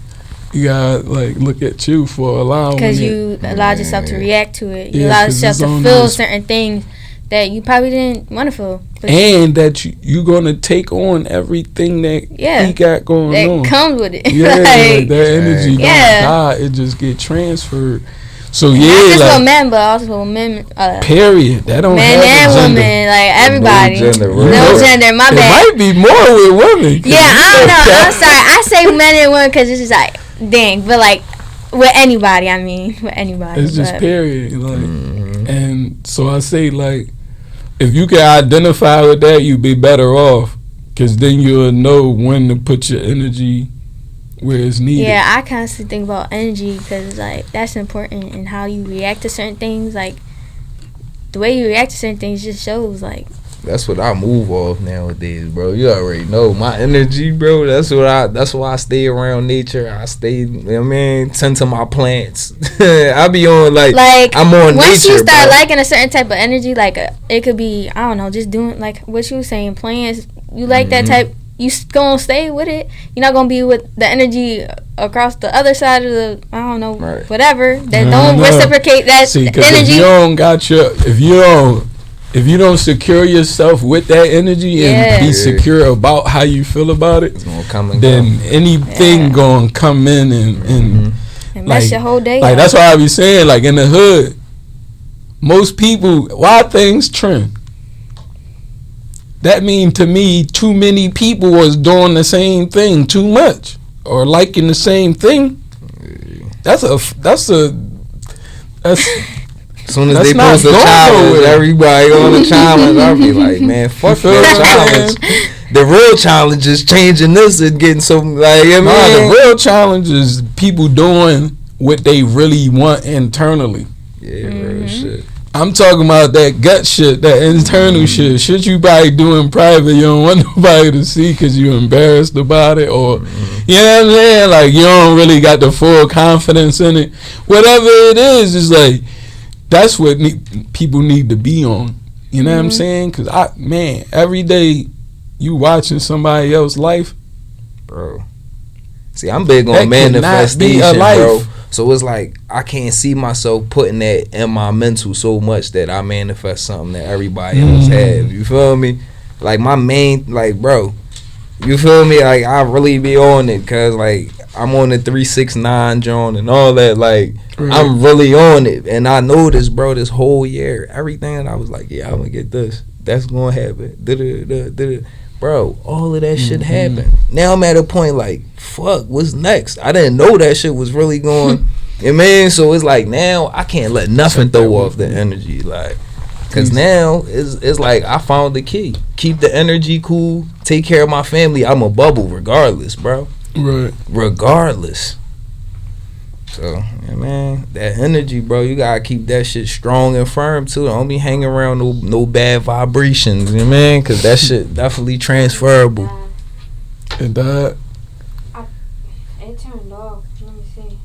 You gotta, like, look at you for allowing it. Because you allowed yourself to react to it. You Yeah, allowed 'cause yourself it's to on feel this- certain things that you probably didn't want to feel. But And that you're going to take on everything that he got going that on. comes with it. Yeah, like that energy don't Yeah. die. It just get transferred. So, Not just like, for men, but also for women. period. That don't Men have and a gender. women, like everybody. No gender, right? No gender, my It bad. might be more with women. 'cause Yeah, you I don't know. that- I'm sorry. I say men and women because it's just like, dang. But like, with anybody, I mean, with anybody. It's just but- period. Like, and so I say, like, if you can identify with that, you'd be better off. Because then you'll know when to put your energy where it's needed. Yeah, I constantly think about energy because like that's important, and how you react to certain things. Like the way you react to certain things just shows. Like That's what I move off nowadays, bro. You already know my energy, bro. That's why I stay around nature. I stay, you know what I mean, tend to my plants. I be on like I'm on once nature, you start bro. liking a certain type of energy, like it could be, I don't know, just doing like what you were saying, plants. You like that type, you gonna stay with it. You're not gonna be with the energy across the other side of the, I don't know, whatever that don't reciprocate that See, 'cause energy. if you don't got your, if you don't secure yourself with that energy and be secure about how you feel about it, It's gonna come and then go. anything gonna come in and and like, mess your whole day like up. that's why I be saying, like, in the hood, most people, why things trend? That mean to me, too many people was doing the same thing too much or liking the same thing. That's As soon as That's they not post a going challenge, nowhere. everybody on the challenge, I'll be like, man, fuck feel that what I'm challenge. The real challenge is changing this and getting some, like, you know Nah, what I mean? the real challenge is people doing what they really want internally. Yeah, real shit. I'm talking about that gut shit, that internal shit you probably do in private. You don't want nobody to see because you're embarrassed about it, or you know what I'm saying? Like, you don't really got the full confidence in it. Whatever it is, it's like that's what people need to be on. You know what I'm saying? Because every day you watching somebody else's life, Bro. See, I'm big That on cannot be a manifestation, life. bro. So it's like I can't see myself putting that in my mental so much that I manifest something that everybody else have. You feel me? Like my main, like, bro, you feel me? Like I really be on it because like I'm on the 369 John and all that. Like I'm really on it, and I noticed, bro, this whole year, everything that I was like, yeah, I'm gonna get this. That's gonna happen. Da-da-da-da-da. Bro, all of that shit happened. Now I'm at a point like, fuck, what's next? I didn't know that shit was really going. You know what I mean? So it's like now I can't let nothing throw off the energy, like, cause now it's like I found the key. Keep the energy cool. Take care of my family. I'm a bubble regardless, bro. right? Regardless. So, yeah, man, that energy, bro, you gotta keep that shit strong and firm too. Don't be hanging around no bad vibrations, you know what I mean? Cause that shit definitely transferable. It died. It turned off. Let me see.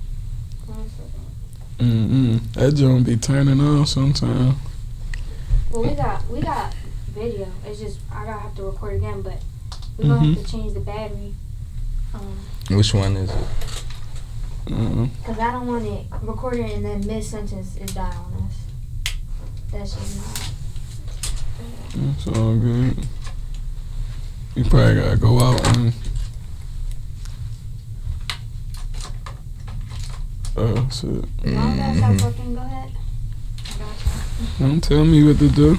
1 second. That joint be turning on sometimes. Well, we got video. It's just I gotta have to record again, but we gonna have to change the battery. Which one is it? Cause I don't want it recorded and then mid sentence it die on us. That's just not. It's all good. You probably gotta go out and. Oh shit! Long as I fucking go ahead. I got you. Don't tell me what to do.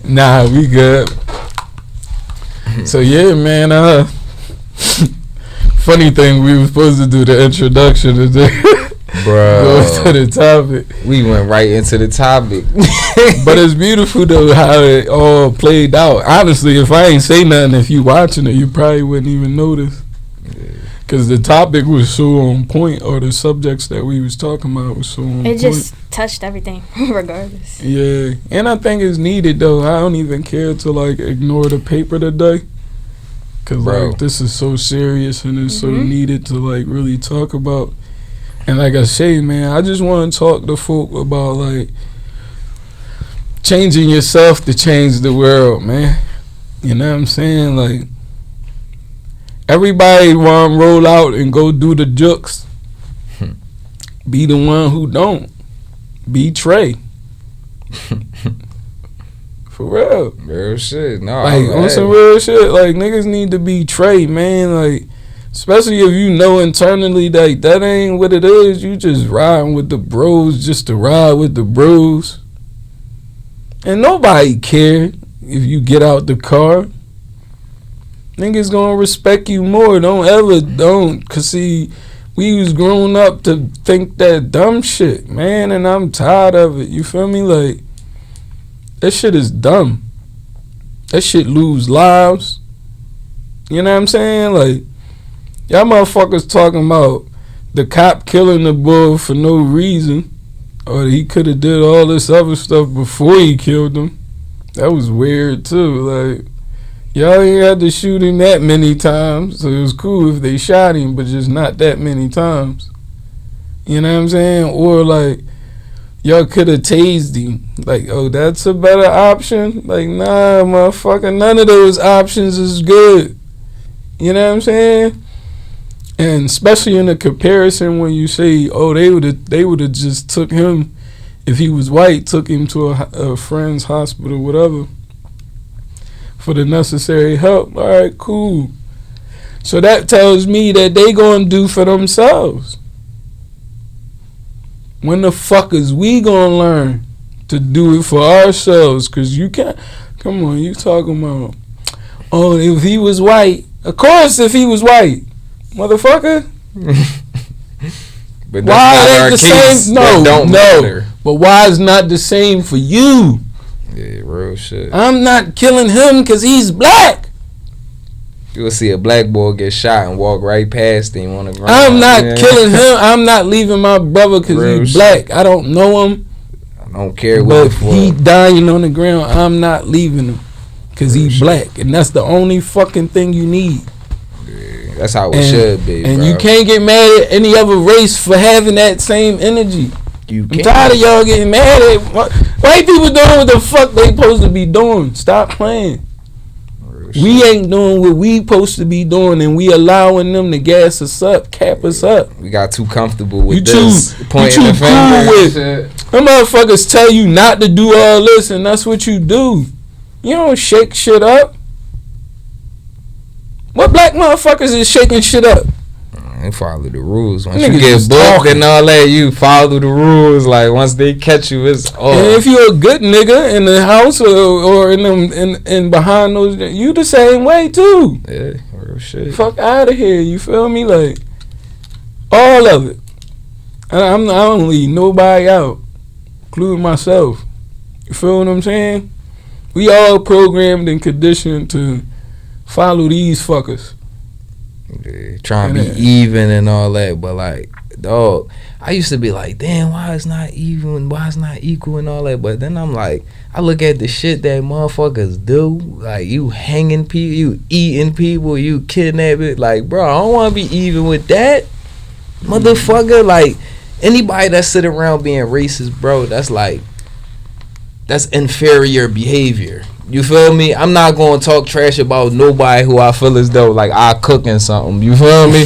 Nah, we good. So yeah, man. Funny thing, we were supposed to do the introduction today. Bro, Go to the topic. We went right into the topic. But it's beautiful though how it all played out. Honestly, if I ain't say nothing, if you watching it, you probably wouldn't even notice. Because the topic was so on point, or the subjects that we was talking about was so on point. It just touched everything, regardless. Yeah, and I think it's needed though. I don't even care to like ignore the paper today. Cause like this is so serious and it's so needed to like really talk about. And like I say, man, I just want to talk to folk about like changing yourself to change the world, man. You know what I'm saying? Like everybody want to roll out and go do the jokes. Be the one who don't. Be Trey. For real. Real shit. No, like on some real shit. Like niggas need to be Trey, man. Like especially if you know internally like that ain't what it is. You just riding with the bros just to ride with the bros. And nobody care if you get out the car. Niggas gonna respect you more. Cause see, we was grown up to think that dumb shit, man, and I'm tired of it. You feel me? Like that shit is dumb. That shit lose lives. You know what I'm saying? Like, y'all motherfuckers talking about the cop killing the boy for no reason. Or he could have did all this other stuff before he killed him. That was weird too. Like, y'all ain't had to shoot him that many times. So it was cool if they shot him, but just not that many times. You know what I'm saying? Or like, y'all could have tased him. Like, oh, that's a better option? Like, nah, motherfucker, none of those options is good. You know what I'm saying? And especially in the comparison when you say, oh, they would have just took him, if he was white, took him to a friend's hospital, whatever, for the necessary help. All right, cool. So that tells me that they gonna do for themselves. When the fuck is we gonna learn to do it for ourselves? Cause you can't. Come on, you talking about? Oh, if he was white, of course. If he was white, motherfucker. But why ain't the same? No. Matter. But why is not the same for you? Yeah, real shit. I'm not killing him cause he's black. You'll see a black boy get shot and walk right past him on the ground. I'm not killing him. I'm not leaving my brother because he's black. I don't know him. I don't care what the fuck. But he dying on the ground. I'm not leaving him because he's black. And that's the only fucking thing you need. Yeah, that's how it should be, And bro. you can't get mad at any other race for having that same energy. I'm tired of y'all getting mad at white people doing what the fuck they supposed to be doing. Stop playing. We ain't doing what we supposed to be doing, and we allowing them to gas us up, cap us up. We got too comfortable with pointing the finger. Them motherfuckers tell you not to do all this, and that's what you do. You don't shake shit up. What black motherfuckers is shaking shit up? They follow the rules. Once you get booked and all that, you follow the rules. Like once they catch you, it's all. And if you're a good nigga in the house or in them in behind those, you the same way too. Yeah, real shit. Fuck out of here. You feel me? Like all of it. I don't leave nobody out, including myself. You feel what I'm saying? We all programmed and conditioned to follow these fuckers. Yeah, trying to be even and all that, but like, dog, I used to be like, damn, why it's not even, why it's not equal and all that, but then I'm like, I look at the shit that motherfuckers do, like, you hanging people, you eating people, you kidnapping, like, bro, I don't want to be even with that, motherfucker. Like, anybody that sit around being racist, bro, that's like, that's inferior behavior. You feel me? I'm not going to talk trash about nobody who I feel as though like I cooking something. You feel me?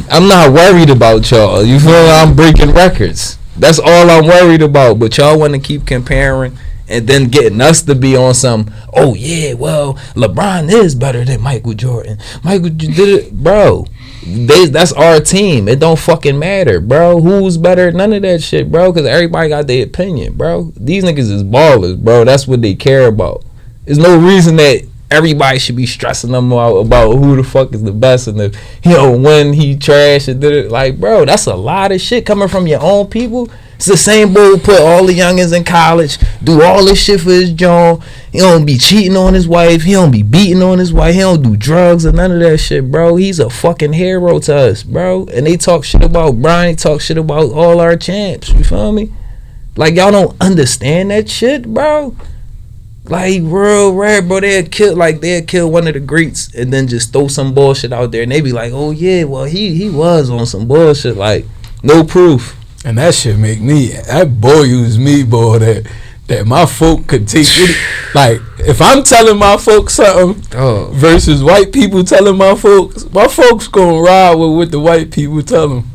I'm not worried about y'all. You feel me? I'm breaking records. That's all I'm worried about. But y'all want to keep comparing and then getting us to be on some, oh yeah, well, LeBron is better than Michael Jordan. Michael did it, bro. That's our team. It don't fucking matter, bro. Who's better? None of that shit, bro. Because everybody got their opinion, bro. These niggas is ballers, bro. That's what they care about. There's no reason that everybody should be stressing them out about who the fuck is the best and if when he trash and did it. Like, bro, that's a lot of shit coming from your own people. It's the same boy who put all the youngins in college, do all this shit for his job. He don't be cheating on his wife. He don't be beating on his wife. He don't do drugs or none of that shit, bro. He's a fucking hero to us, bro. And they talk shit about Brian. They talk shit about all our champs. You feel me? Like, y'all don't understand that shit, bro. Like, real rare, bro. They'd kill one of the greats and then just throw some bullshit out there. And they be like, oh, yeah, well, he was on some bullshit. Like, no proof. And that shit make me, that boils me, boy, that my folk could take it. Like, if I'm telling my folks something versus white people telling my folks gonna ride with what the white people tell them.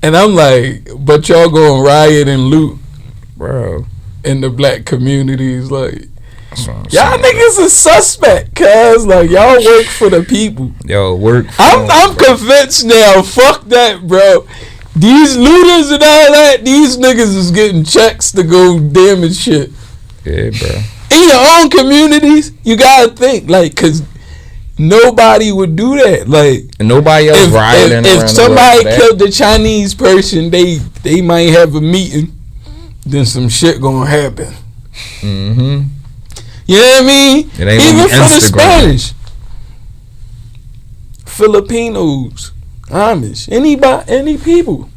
And I'm like, but y'all gonna riot and loot, bro, in the black communities. Like, saying, y'all niggas is suspect, cuz, like, y'all work for the people. Yo, work for I'm convinced now, fuck that, bro. These looters and all that, these niggas is getting checks to go damage shit. Yeah, bro. In your own communities, you gotta think, like, cause nobody would do that. Like, and nobody else riding around. If somebody killed the Chinese person, they might have a meeting. Then some shit gonna happen. Mm-hmm. You know what I mean? Even for the Spanish, Filipinos, Amish, any people,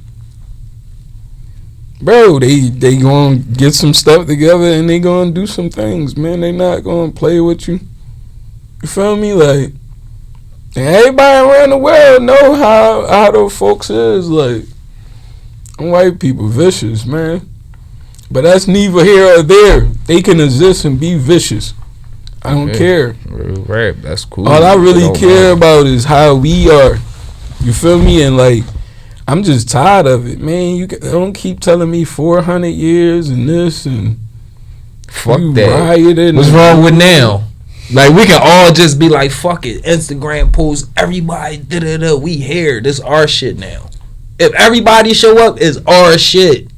bro, they gonna get some stuff together and they gonna do some things, man. They not gonna play with you. You feel me? Like, and everybody around the world know how those folks is. Like, white people vicious, man. But that's neither here or there. They can exist and be vicious. I don't care. Right, that's cool. All I really care about is how we are. You feel me? And like, I'm just tired of it, man. You don't keep telling me 400 years and this and fuck that. What's wrong with now? Like, we can all just be like, fuck it. Instagram post, everybody, da-da-da. We here. This our shit now. If everybody show up, it's our shit.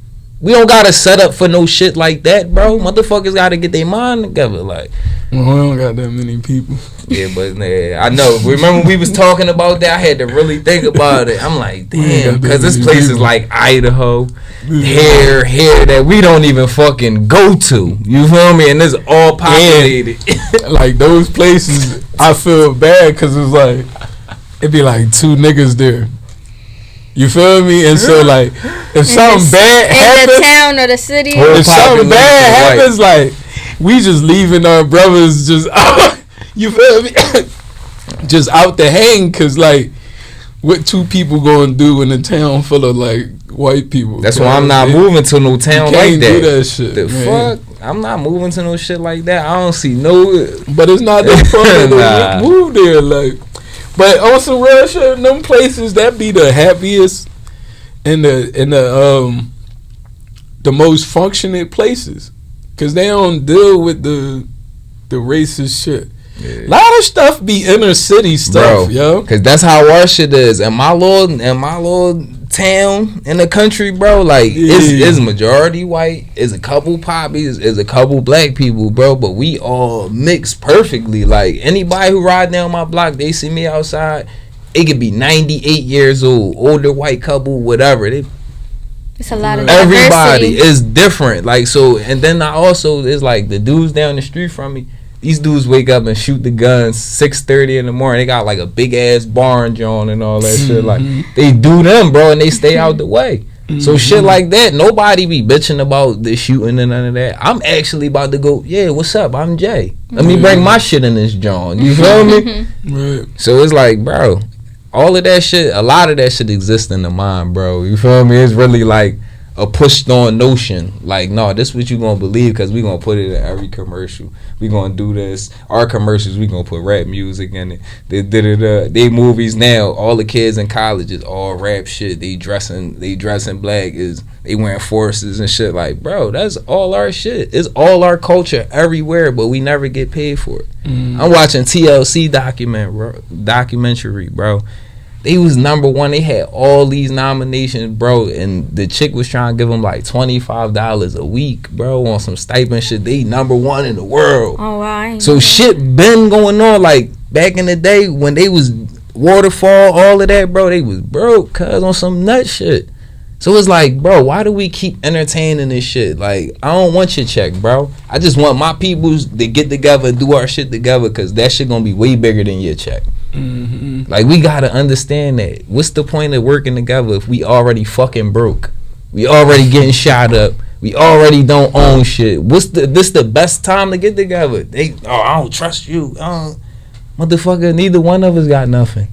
We don't gotta set up for no shit like that, bro. Motherfuckers gotta get their mind together. Like, we don't got that many people. Yeah, but I know. Remember we was talking about that? I had to really think about it. I'm like, damn, because this place is like Idaho, here that we don't even fucking go to. You feel me? And it's all populated. Like, those places, I feel bad because it's like, it'd be like 2 niggas there. You feel me? And so, like, if something bad happens, in the town or the city, if something bad happens, like, we just leaving our brothers just out. You feel me? Just out to hang, cause like, what 2 people gonna do in a town full of like white people? That's why I'm not moving to no town like that. Do that shit. The fuck? I'm not moving to no shit like that. I don't see no. But it's not the fun to move there, like. But on some real shit, them places that be the happiest and the most functioning places, cause they don't deal with the racist shit. Yeah. A lot of stuff be inner city stuff, bro, yo. Cause that's how our shit is. And my little town in the country, bro, like, it's majority white, it's a couple poppies, it's a couple black people, bro, but we all mix perfectly. Like, anybody who ride down my block, they see me outside, it could be 98 years old, older white couple, whatever. It's a lot of everybody diversity. is different. Like, so, and then I also, it's like the dudes down the street from me, these dudes wake up and shoot the guns 6:30 in the morning. They got like a big ass barn, John, and all that shit. Like they do them, bro, and they stay out the way. So shit like that, nobody be bitching about the shooting and none of that. I'm actually about to go, yeah, what's up? I'm Jay. Let me bring my shit in this John. You feel me? Right. So it's like, bro, all of that shit, a lot of that shit exists in the mind, bro. You feel me? It's really like a pushed on notion. Like, no, this what you gonna believe because we gonna put it in every commercial. We gonna do this. Our commercials, we gonna put rap music in it. They movies now, all the kids in college is all rap shit. They dressing black, is they wearing forces and shit. Like, bro, that's all our shit. It's all our culture everywhere, but we never get paid for it. I'm watching TLC documentary, bro. They was number one. They had all these nominations, bro, and the chick was trying to give them like $25 a week, bro, on some stipend shit. They number one in the world. Oh, wow. So shit been going on. Like back in the day when they was Waterfall, all of that, bro, they was broke, cuz on some nut shit. So it's like, bro, why do we keep entertaining this shit? Like, I don't want your check, bro. I just want my peoples to get together and do our shit together, because that shit gonna be way bigger than your check. Like, we gotta understand that. What's the point of working together if we already fucking broke? We already getting shot up. We already don't own shit. This the best time to get together? I don't trust you. Motherfucker, neither one of us got nothing.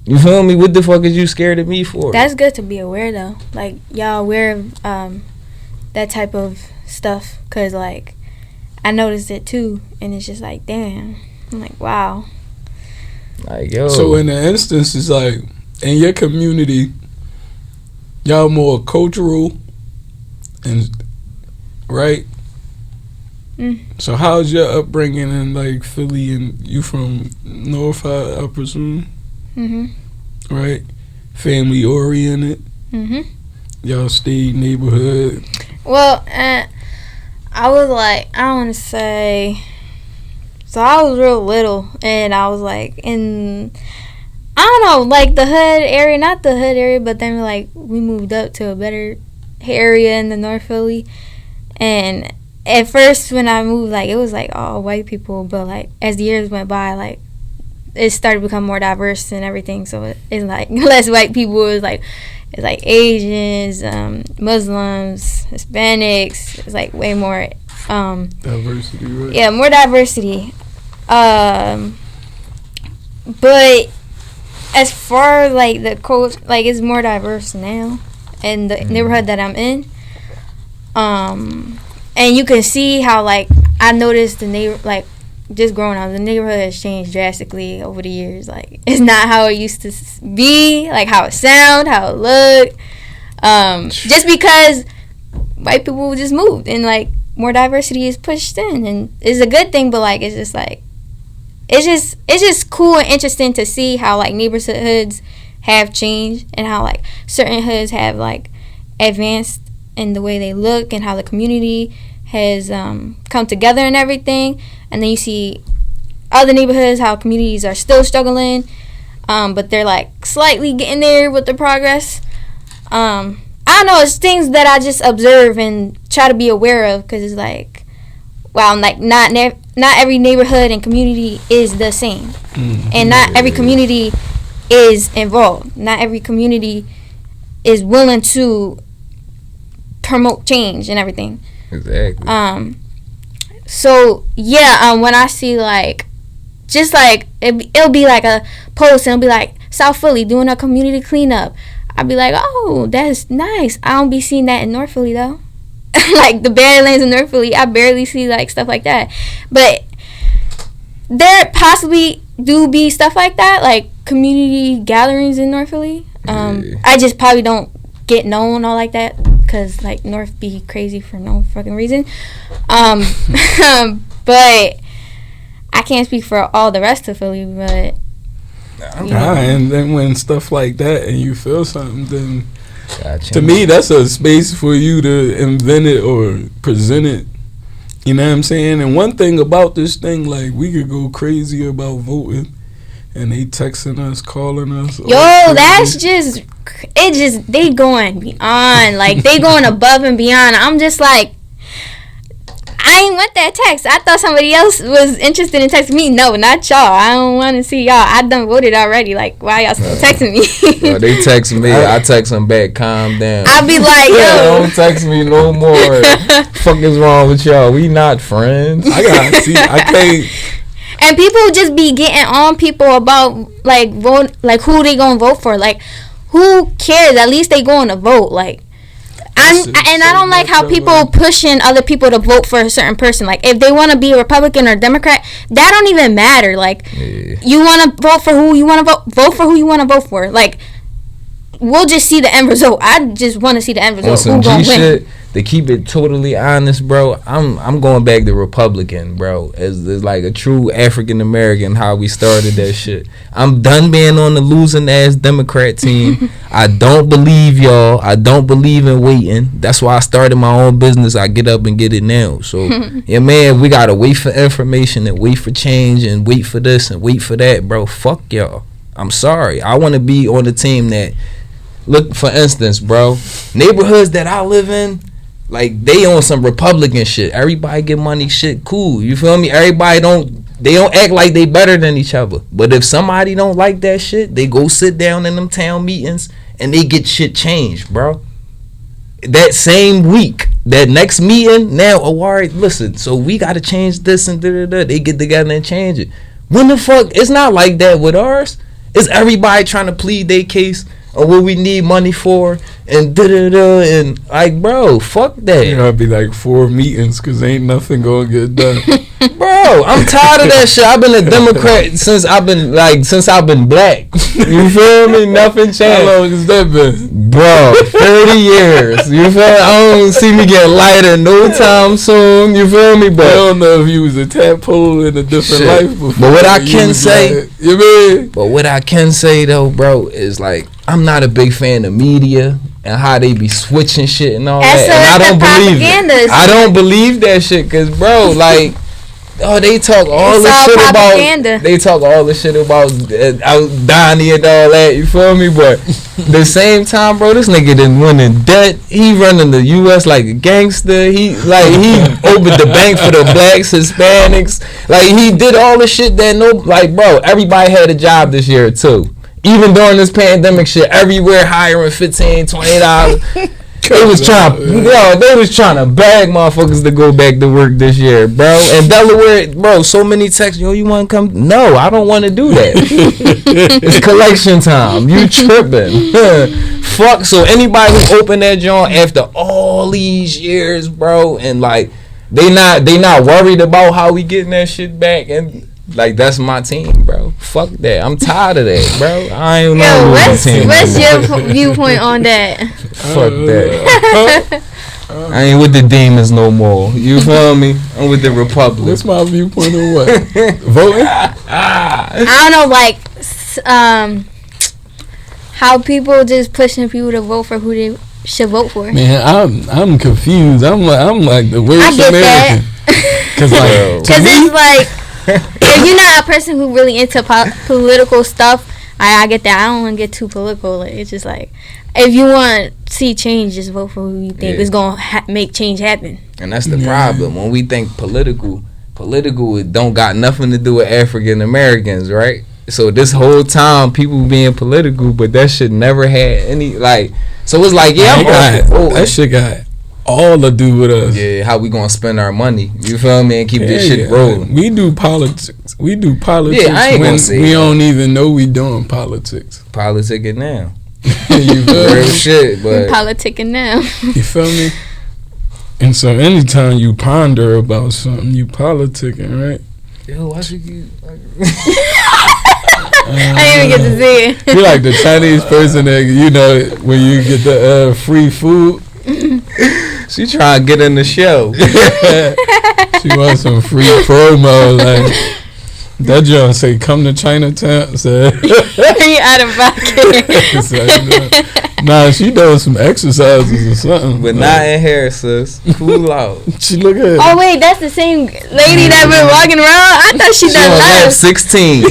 You feel me? What the fuck is you scared of me for? That's good to be aware, though. Like, y'all aware of that type of stuff. Because, like, I noticed it, too. And it's just like, damn. I'm like, wow. Like, yo. So, in the instance, it's like, in your community, y'all more cultural, and right? So, how's your upbringing in, like, Philly? And you from North, I presume? Right? Family oriented. Y'all stayed neighborhood. Well, I was like, I want to say, so I was real little, and I was like in, I don't know, like the hood area, not the hood area, but then like we moved up to a better area in the North Philly, and at first when I moved, like it was like all white people, but like as the years went by, like it started to become more diverse and everything. So it's like less white people. It's like Asians, Muslims, Hispanics. It's like way more Diversity, right? Yeah, more diversity. But as far as like the culture, like it's more diverse now in the neighborhood that I'm in. And you can see how like I noticed the neighbor, like just growing up, the neighborhood has changed drastically over the years. Like it's not how it used to be, like how it sound, how it looked. Just because white people just moved and like more diversity is pushed in, and it's a good thing. But like it's just like it's just cool and interesting to see how like neighborhoods have changed and how like certain hoods have like advanced in the way they look and how the community has come together and everything. And then you see other neighborhoods, how communities are still struggling, but they're like slightly getting there with the progress. I don't know, it's things that I just observe and try to be aware of, because it's like, wow, like not every neighborhood and community is the same, and not every community is involved. Not every community is willing to promote change and everything. Exactly. So yeah, when I see like, just like it'll be like a post and it'll be like South Philly doing a community cleanup. I'd be like, oh, that's nice. I don't be seeing that in North Philly though. Like the Badlands in North Philly, I barely see like stuff like that. But there possibly do be stuff like that, like community gatherings in North Philly. I just probably don't get known all like that, because like North be crazy for no fucking reason. But I can't speak for all the rest of Philly, but and then when stuff like that and you feel something, then Gotcha. to me that's a space for you to invent it or present it. You know what I'm saying? And one thing about this thing, like we could go crazy about voting, and they texting us, calling us. Yo, that's just, they going beyond. Like, they going above and beyond. I'm just like, I I ain't want that text. I thought somebody else was interested in texting me. No, not y'all. I don't want to see y'all. I done voted already. Like, why y'all still texting me? Yo, they text me. I text them back. Calm down. I be like, yo. Don't text me no more. Fuck is wrong with y'all? We not friends. I can't. And people just be getting on people about like vote, like who they gonna vote for. Like, who cares? At least they going to vote. Like, I don't like how people pushing other people to vote for a certain person. Like, if they want to be a Republican or Democrat, that don't even matter. Like, you want to vote for who you want to vote for who you want to vote for. Like, we'll just see the end result. I just want to see the end result. Who gonna win? Shit, to keep it totally honest, bro, I'm going back to Republican, bro, as like a true African American. How we started that shit. I'm done being on the losing ass Democrat team. I don't believe y'all. I don't believe in waiting. That's why I started my own business. I get up and get it now. So yeah, man, we gotta wait for information and wait for change and wait for this and wait for that, bro. Fuck y'all. I'm sorry. I want to be on the team that. Look, for instance, bro, neighborhoods that I live in, like, they on some Republican shit. Everybody get money, shit, cool. You feel me? Everybody don't act like they better than each other. But if somebody don't like that shit, they go sit down in them town meetings and they get shit changed, bro. That same week, that next meeting, now, all right, listen, so we got to change this and da-da-da. They get together and change it. When the fuck? It's not like that with ours. It's everybody trying to plead their case or what we need money for, and da-da-da, and like, bro, fuck that. You gotta be like 4 meetings, because ain't nothing gonna get done. Bro, I'm tired of that shit. I've been a Democrat since I've been black. You feel me? Nothing changed. How long has that been? Bro, 30 years. You feel me? I don't see me get lighter no time soon. You feel me? But I don't know if you was a tadpole in a different life before. But what I can say, you mean? But what I can say though, bro, is like, I'm not a big fan of media and how they be switching shit and all that. And I don't believe it. I don't believe that shit, cause bro, like, oh, they talk all this shit about. They talk all this shit about Donnie and all that. You feel me? But the same time, bro, this nigga done win in debt. He running the U.S. like a gangster. He opened the bank for the blacks, Hispanics. Like, he did all the shit that bro, everybody had a job this year too. Even during this pandemic shit, everywhere hiring $15, $20. They was trying to bag motherfuckers to go back to work this year, bro. And Delaware, bro, so many texts, yo, you want to come? No, I don't want to do that. It's collection time. You tripping. Fuck. So anybody who opened that joint after all these years, bro, and like, they not worried about how we getting that shit back, and like, that's my team, bro. Fuck that. I'm tired of that, bro. I ain't know what's your viewpoint on that? Fuck that. I ain't with the demons no more. You feel me? I'm with the Republic. What's my viewpoint on what? Voting? I don't know, like, how people just pushing people to vote for who they should vote for. Man, I'm confused. I'm like the worst American. Because it's like, if you're not a person who really into political stuff, I get that. I don't want to get too political. Like, it's just like, if you want to see change, just vote for who you think is going to make change happen. And that's the problem. When we think political it don't got nothing to do with African Americans, right? So this whole time, people being political, but that shit never had any, like, so it's like, that shit got all to do with us. Yeah, how we gonna spend our money? You feel me? And keep this shit rolling. We do politics. Yeah, I ain't gonna say we don't even know we doing politics. Politicking now. You feel real shit, but politicking now. You feel me? And so anytime you ponder about something, you politicking, right? Yo, why should you? I didn't even get to see it. You're like the Chinese person that, you know, when you get the free food. She trying to get in the show. She wants some free promo. Like, that John say, come to Chinatown. So, you out of pocket. So, nah, she doing some exercises or something. But not in hair, sis. Cool out. She look at. Oh wait, that's the same lady that been walking around. I thought she done lap left. 16.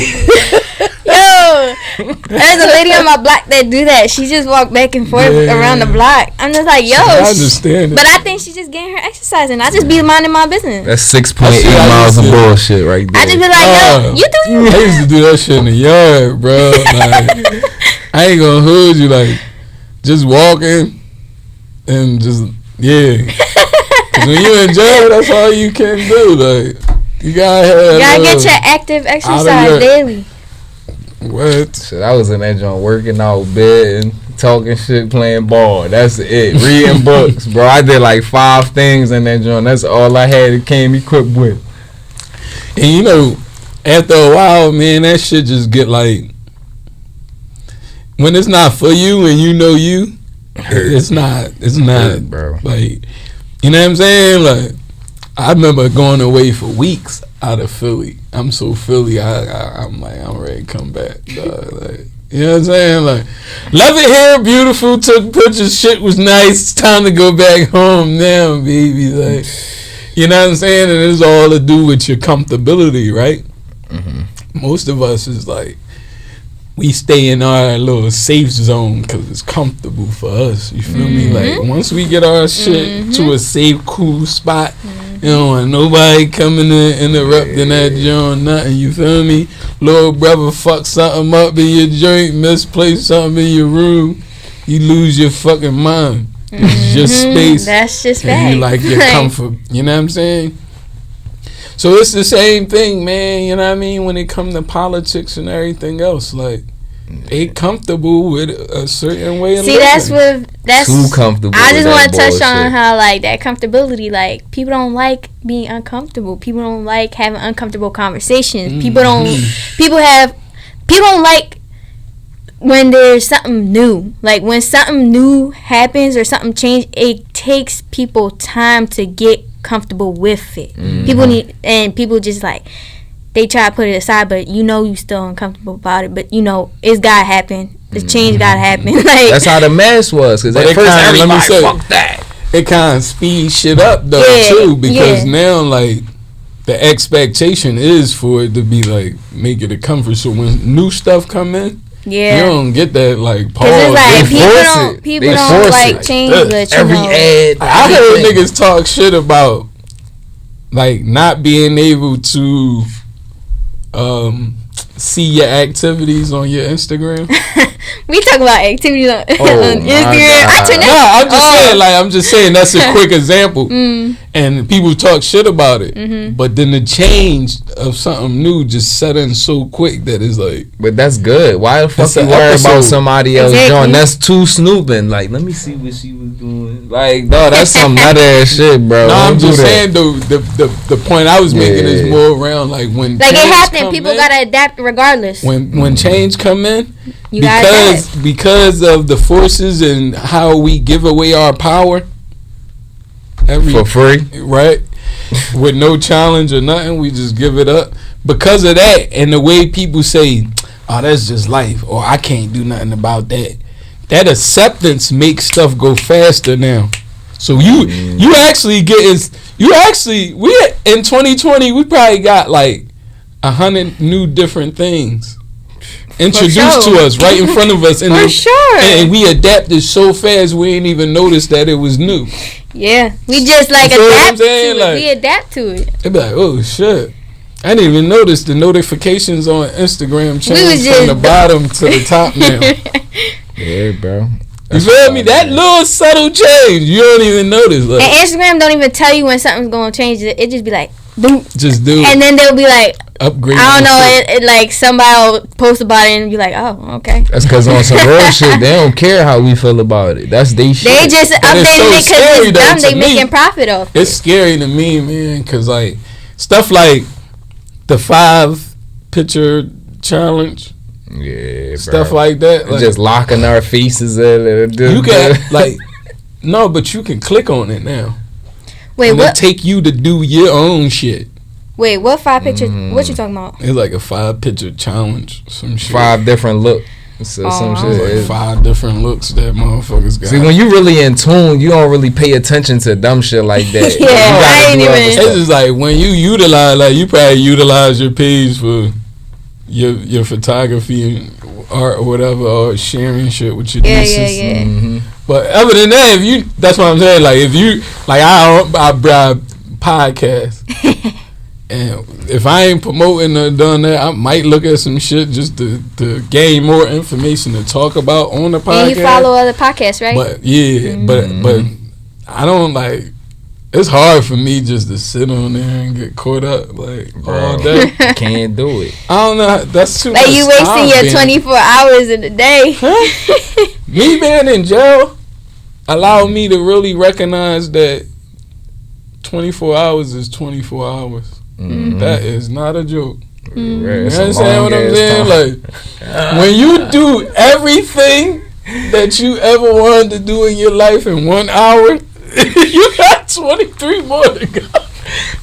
Yo, There's a lady on my block that do that. She just walk back and forth around the block. I'm just like, yo. I understand it. But I think she's just getting her exercise, and I just be minding my business. That's 6.8 miles of bullshit right there. I just be like, yo, you do you. I used to do that shit in the yard, bro. Like, I ain't gonna hold you, like, just walking and just, Cause when you in jail, that's all you can do. Like, you gotta get your active exercise daily. What? Shit, I was in that joint working out, bed, talking shit, playing ball. That's it. Reading books, bro. I did like 5 things in that joint. That's all I had. It came equipped with. And you know, after a while, man, that shit just get like, when it's not for you and you know you, it's not, bro. Like, you know what I'm saying? Like, I remember going away for weeks out of Philly. I'm so Philly, I'm like, I'm ready to come back, dog. Like, you know what I'm saying? Like, love it here, beautiful, took pictures, shit was nice, it's time to go back home now, baby. Like, you know what I'm saying? And it's all to do with your comfortability, right? Mm-hmm. Most of us is like, we stay in our little safe zone because it's comfortable for us. You feel me? Like, once we get our shit to a safe, cool spot, you don't want nobody coming in interrupting that joint, nothing. You feel me? Little brother fuck something up in your joint, misplace something in your room, you lose your fucking mind. It's your space. That's just and fact. you like your comfort. You know what I'm saying? So it's the same thing, man. You know what I mean? When it comes to politics and everything else, like, they comfortable with a certain way of living. That's too comfortable. I just want to touch on how, like, that comfortability, like, people don't like being uncomfortable. People don't like having uncomfortable conversations. People don't like when there's something new. Like, when something new happens or something changes, it takes people time to get comfortable with it. People just like, they try to put it aside, but you know you still uncomfortable about it, but you know it's gotta happen. The change gotta happen. Like, that's how the mask was, because at first everybody fuck that. It kind of speeds shit up though too, because now, like, the expectation is for it to be like, make it a comfort. So when new stuff come in, you don't get that like pause. It's like people don't like change, but every ad. I heard niggas talk shit about like not being able to see your activities on your Instagram. We talk about activities on Instagram. I'm just saying that's a quick example. And people talk shit about it, but then the change of something new just set in so quick that it's like. But that's good. Why the fuck you worry about somebody else doing? That's too snooping. Like, let me see what she was doing. Like, no, that's some nut ass shit, bro. No, I'm just saying though. The point I was making is more around like when like it happened. People gotta adapt regardless. When change come in, you because of the forces and how we give away our power. For free, right? With no challenge or nothing, we just give it up because of that. And the way people say, "Oh, that's just life," or "I can't do nothing about that." That acceptance makes stuff go faster now. So you actually we in 2020 we probably got like 100 new different things introduced to us right in front of us, and and we adapted so fast we ain't even noticed that it was new. Yeah, we just like adapt to it. Like, we adapt to it. They be like, oh shit, I didn't even notice the notifications on Instagram changed from the bottom to the top now. Yeah, bro. You feel me? That little subtle change, you don't even notice. Like, and Instagram don't even tell you when something's gonna change. It just be like, boom. Just do it. And then they'll be like, upgrade. I don't know. It like somebody will post about it and be like, oh, okay. That's because on some real shit, they don't care how we feel about it. That's they shit. They just updating it because it's dumb. They making profit off. It's scary to me, man, because like stuff like the 5-picture challenge. Yeah, stuff bro. Like that. Like, just locking our faces in it. You can like no, but you can click on it now. Wait, what? Take you to do your own shit. Wait, what 5 pictures? What you talking about? It's like a 5-picture challenge, some shit. 5 different looks. So some shit. Like 5 different looks that motherfuckers got. See, when you really in tune, you don't really pay attention to dumb shit like that. Yeah, I ain't even. It's just like when you utilize, like you probably utilize your page for, your photography and art or whatever, or sharing shit with your nieces. Yeah. Mm-hmm. But other than that, that's what I'm saying. Like if you like, I podcast, and if I ain't promoting or doing that, I might look at some shit just to gain more information to talk about on the podcast. And you follow other podcasts, right? But yeah, but I don't like. It's hard for me just to sit on there and get caught up like all day. Can't do it. I don't know. That's too like much you wasting time your being- 24 hours in a day. Me being in jail allowed me to really recognize that 24 hours is 24 hours. Mm-hmm. That is not a joke. Mm. You understand what I'm saying? Like, when you do everything that you ever wanted to do in your life in 1 hour, you got 23 more to go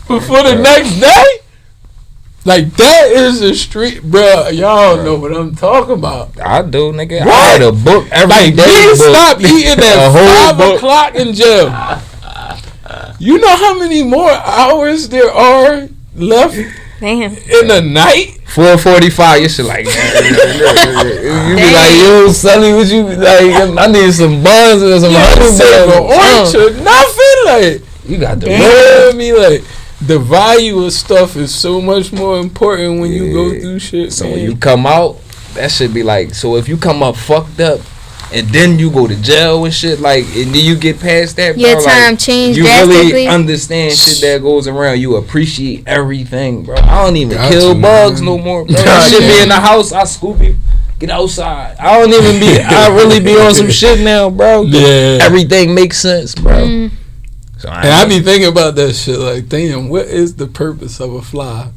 before the next day. Like, that is a street, bro. Y'all know what I'm talking about. I do, nigga. What? I read a book every day. You stop eating at 5 o'clock in jail. You know how many more hours there are left Damn. in the night? 4:45. You should like. You be like, yo, Sonny, what you like? I need some buns or some orange or nothing. Like, you got the you know what I mean? Like, the value of stuff is so much more important when you go through shit. So man. when you come out, that should be like. So if you come up fucked up, and then you go to jail and shit, like, and then you get past that, bro, Your time like, changed you drastically. really understand shit that goes around. You appreciate everything, bro. I don't even Got kill to, bugs man. no more, bro. Got That shit to. be in the house. I scoop you. Get outside. I don't even be. I really be on some shit now, bro. Yeah. Everything makes sense, bro. Mm. So And I be thinking about that shit like, damn, what is the purpose of a fly?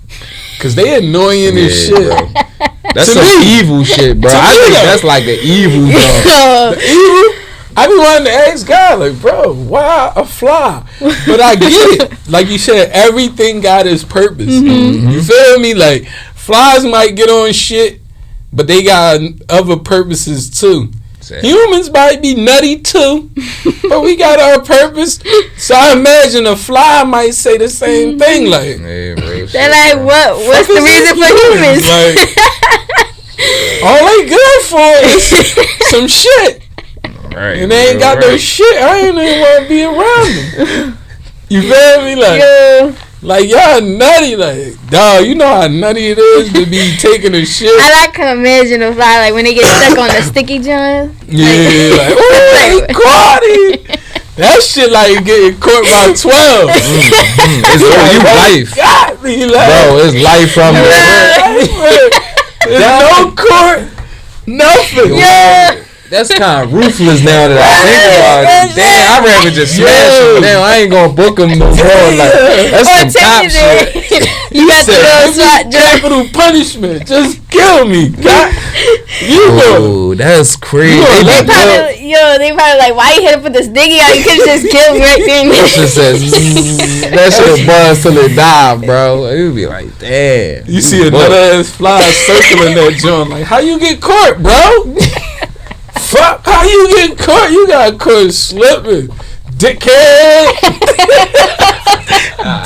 Because they annoying as shit. bro. That's To some me. evil shit, bro. To I me, think though. that's like an evil, bro. The evil. I be wanting to ask God, like, bro, why a fly? But I get it. Like you said, everything got its purpose. You feel me? Like, flies might get on shit, but they got other purposes too. Humans might be nutty too, but we got our purpose. So I imagine a fly might say the same thing. Like, Yeah, real shit, They're like, bro. what's the reason for humans? Like, all they good for is some shit. Right, And they ain't got no shit. I ain't even want to be around them. You feel me? Like, Yo, like y'all nutty. Like, dog, you know how nutty it is to be taking a shit. I like to imagine a fly like when they get stuck on the sticky joint. Yeah, like, oh, they caught him. That shit like getting caught by 12. It's you life, Got me, like, bro. It's life from there's no court, nothing. Yeah. That's kind of ruthless now that I think about it. Damn, I'd rather just smash him. Damn, I ain't gonna book him no more. Like, that's Or some top take shit. it. You got the little SWAT joint. Capital punishment. Just kill me. God, you know. Oh, that's crazy. You gonna let They probably like, why you hit up with this diggy out? You could just kill me right there. That shit says that shit buzz till it die, bro. You be like, damn. You see another ass fly circling that joint. Like, how you get caught, bro? Fuck, how you get caught? You got caught slipping. Dickhead.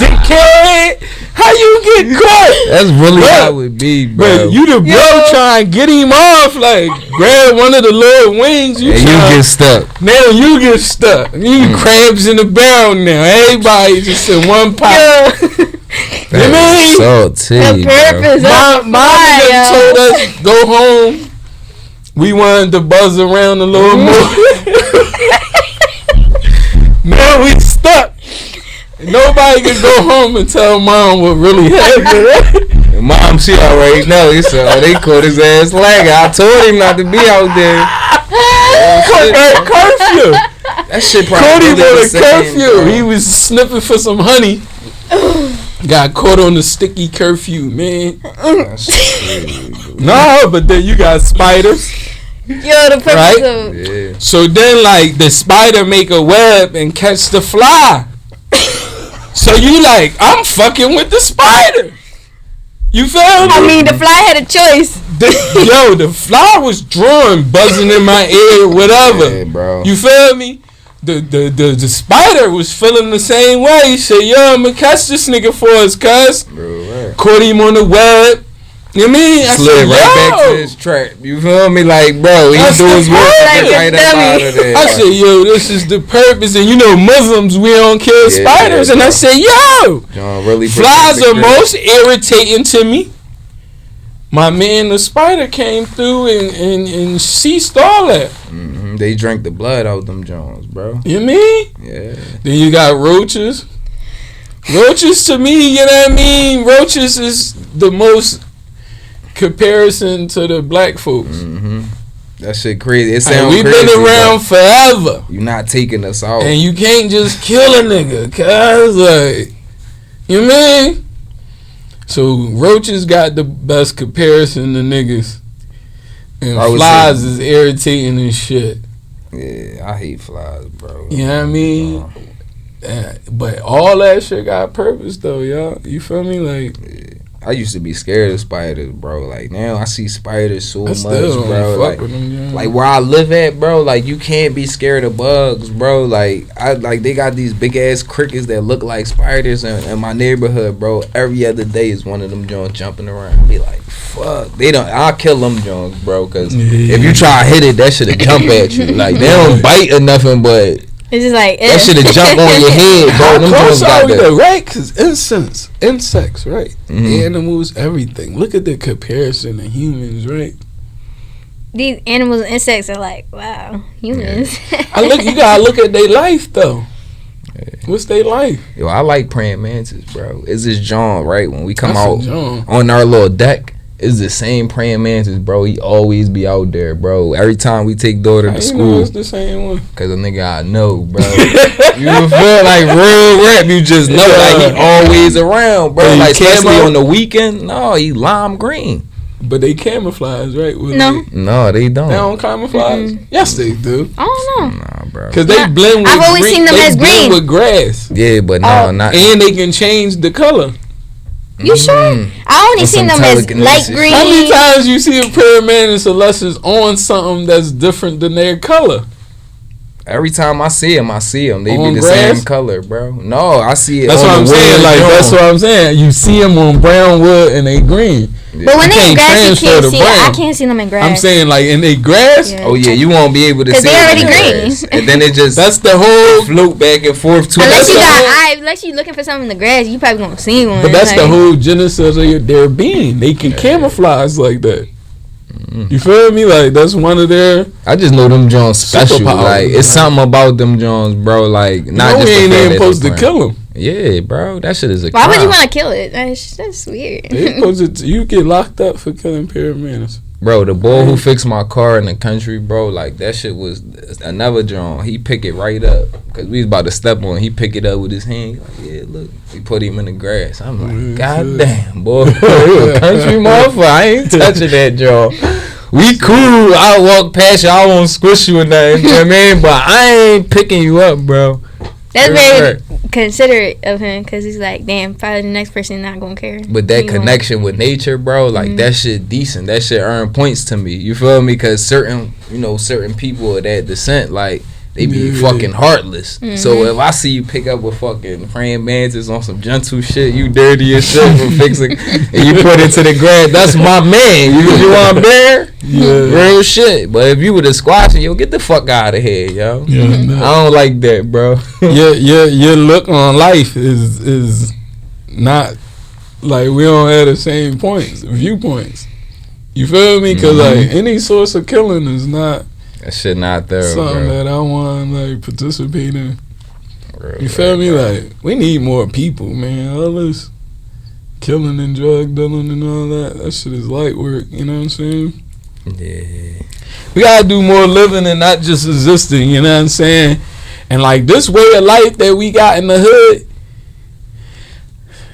Dickhead. How you get caught? That's really Bro, how it would be, bro. But you the bro trying to get him off. Like, grab one of the little wings. and you get stuck. Now you get stuck. You crabs in the barrel now. Everybody just in one pot. That is salty, The bro. purpose My of mom just told us go home. We wanted to buzz around a little more. Now we stuck. Nobody can go home and tell mom what really happened. Mom, she already know. He said, oh, they caught his ass lagging. I told him not to be out there. Curfew. That shit probably Cody really on a the same, curfew. bro. He was sniffing for some honey. Got caught on the sticky curfew, man. That's crazy, bro. No, but then you got spiders. Yo, the purpose Right? of Yeah. So then, like, the spider make a web and catch the fly. So you like, I'm fucking with the spider. You feel me? I mean, the fly had a choice. The fly was drawing, buzzing in my ear, whatever. Yeah, bro. You feel me? The spider was feeling the same way. He said, yo, I'm gonna catch this nigga for us, cuz. Bro, right. Caught him on the web. You mean? I slid said, right back to yo. his trap. You feel me? Like, bro, he That's do the his work purpose. right up out of there. I said, yo, this is the purpose. And you know, Muslims, we don't kill Yeah, spiders. And I bro. said, yo, John really flies protect are the grip. most irritating to me. My man, the spider came through and ceased all that. Mhm. They drank the blood out them Jones, bro. You mean? Yeah. Then you got roaches. Roaches to me, you know what I mean? Roaches is the most comparison to the black folks. Mm-hmm. That shit crazy. It Like, sounds we've crazy. been around forever. You're not taking us out. And you can't just kill a nigga, cause like, you mean? So roaches got the best comparison to niggas, and I would flies say- is irritating and shit. Yeah, I hate flies, bro. You know what I mean? But all that shit got purpose though, y'all. You feel me? Like, I used to be scared of spiders, bro. Like now I see spiders so I much, still don't bro. fuck Like, with them. Yeah. like where I live at, bro. Like you can't be scared of bugs, bro. Like they got these big ass crickets that look like spiders in my neighborhood, bro. Every other day is one of them joints jumping around. I be like, fuck. I'll kill them joints, bro. Cause if you try to hit it, that shit'll jump at you. Like they don't bite or nothing, but It's just like that shit'll jump on your head, bro. How Them close joints are got we that. though, right? Because insects, right? Mhm. Animals, everything. Look at the comparison to humans, right? these animals and insects are like, wow, humans. You gotta look at their life though. What's their life? Yo, I like praying mantis, bro. It's this John, right? When we come That's a out John. on our little deck, it's the same praying mantis, bro. He always be out there, bro. Every time we take daughter How to you know school, it's the same one? cause a nigga I know, bro. You feel like real rap? You just know, like he always around, bro. Hey, Like especially camo? on the weekend. No, he lime green. But they camouflage, right? With No. They, No, they don't. they don't camouflage. Yes, they do. I don't know. Nah, bro. Cause they Nah, blend with I've always green, seen them they as blend green. with grass, Yeah, but no, Oh. not. and they can change the color. You sure? I only With seen some them as telekinesis. light green. How many times you see a paramedic unless it's on something that's different than their color? Every time I see them. They On be the grass? same color, bro. No, I see it. That's on what the I'm saying. wood, Like John. that's what I'm saying. You see them on brown wood and they green. But when You they in can't grass, you transfer can't the see it. I brown. can't see them in grass. I'm saying like in they grass. Yeah. Oh yeah, you won't be able to 'Cause see they it already in green. grass. And then it just That's the whole. float back and forth to Unless That's you the got whole- eyes, unless you looking for something in the grass, you probably gonna see one. But that's the like- whole genesis of their being. They can camouflage like that. You feel me? Like that's one of their. I just know them Jones special. Superpowers, Like it's like- something about them Jones, bro. Like not No, just we the ain't fact even that supposed they to playing. kill them. Yeah, bro, that shit is a Why crime. would you want to kill it? That's weird. They supposed to. You get locked up for killing paramedics. Bro, the boy who fixed my car in the country, bro, like that shit was another John. He pick it right up because we was about to step on. He pick it up with his hand. He like, yeah, look. We put him in the grass. I'm like, God damn, boy, you a country motherfucker. I ain't touching that, John. We cool. I walk past you. I won't squish you or nothing. You know what I mean? But I ain't picking you up, bro. That's Right. very considerate of him because he's like, damn, probably the next person not gonna care. But that He gonna- connection with nature, bro, like that shit decent. That shit earn points to me. You feel me? Because certain people of that descent, like they be Yeah. fucking heartless. So if I see you pick up with fucking praying mantis on some gentle shit, you dirty as shit for fixing, and you put it to the grass, that's my man. You want bear? Yeah. Real shit. But if you were to squash it, yo, get the fuck out of here, yo. Yeah, no. I don't like that, bro. your look on life is not like we don't have the same viewpoints. You feel me? Because like any source of killing is not That shit not there, something bro. that I want to like participate in. Real You feel rap, me? bro. Like we need more people, man. All this killing and drug dealing and all that shit is light work. You know what I'm saying? Yeah. We gotta do more living and not just existing. You know what I'm saying? And like this way of life that we got in the hood,